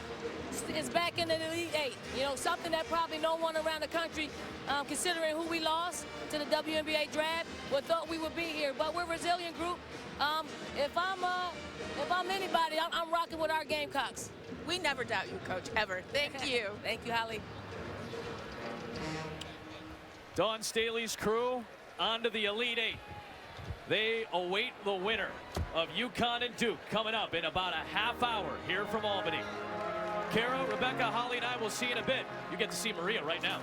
is back in the Elite Eight. You know, something that probably no one around the country, considering who we lost to the WNBA draft, would thought we would be here. But we're a resilient group. If I'm anybody, I'm rocking with our Gamecocks. We never doubt you, Coach, ever. Thank you. Thank you, Holly. Dawn Staley's crew on to the Elite Eight. They await the winner of UConn and Duke coming up in about a half hour here from Albany. Kara, Rebecca, Holly, and I will see you in a bit. You get to see Maria right now.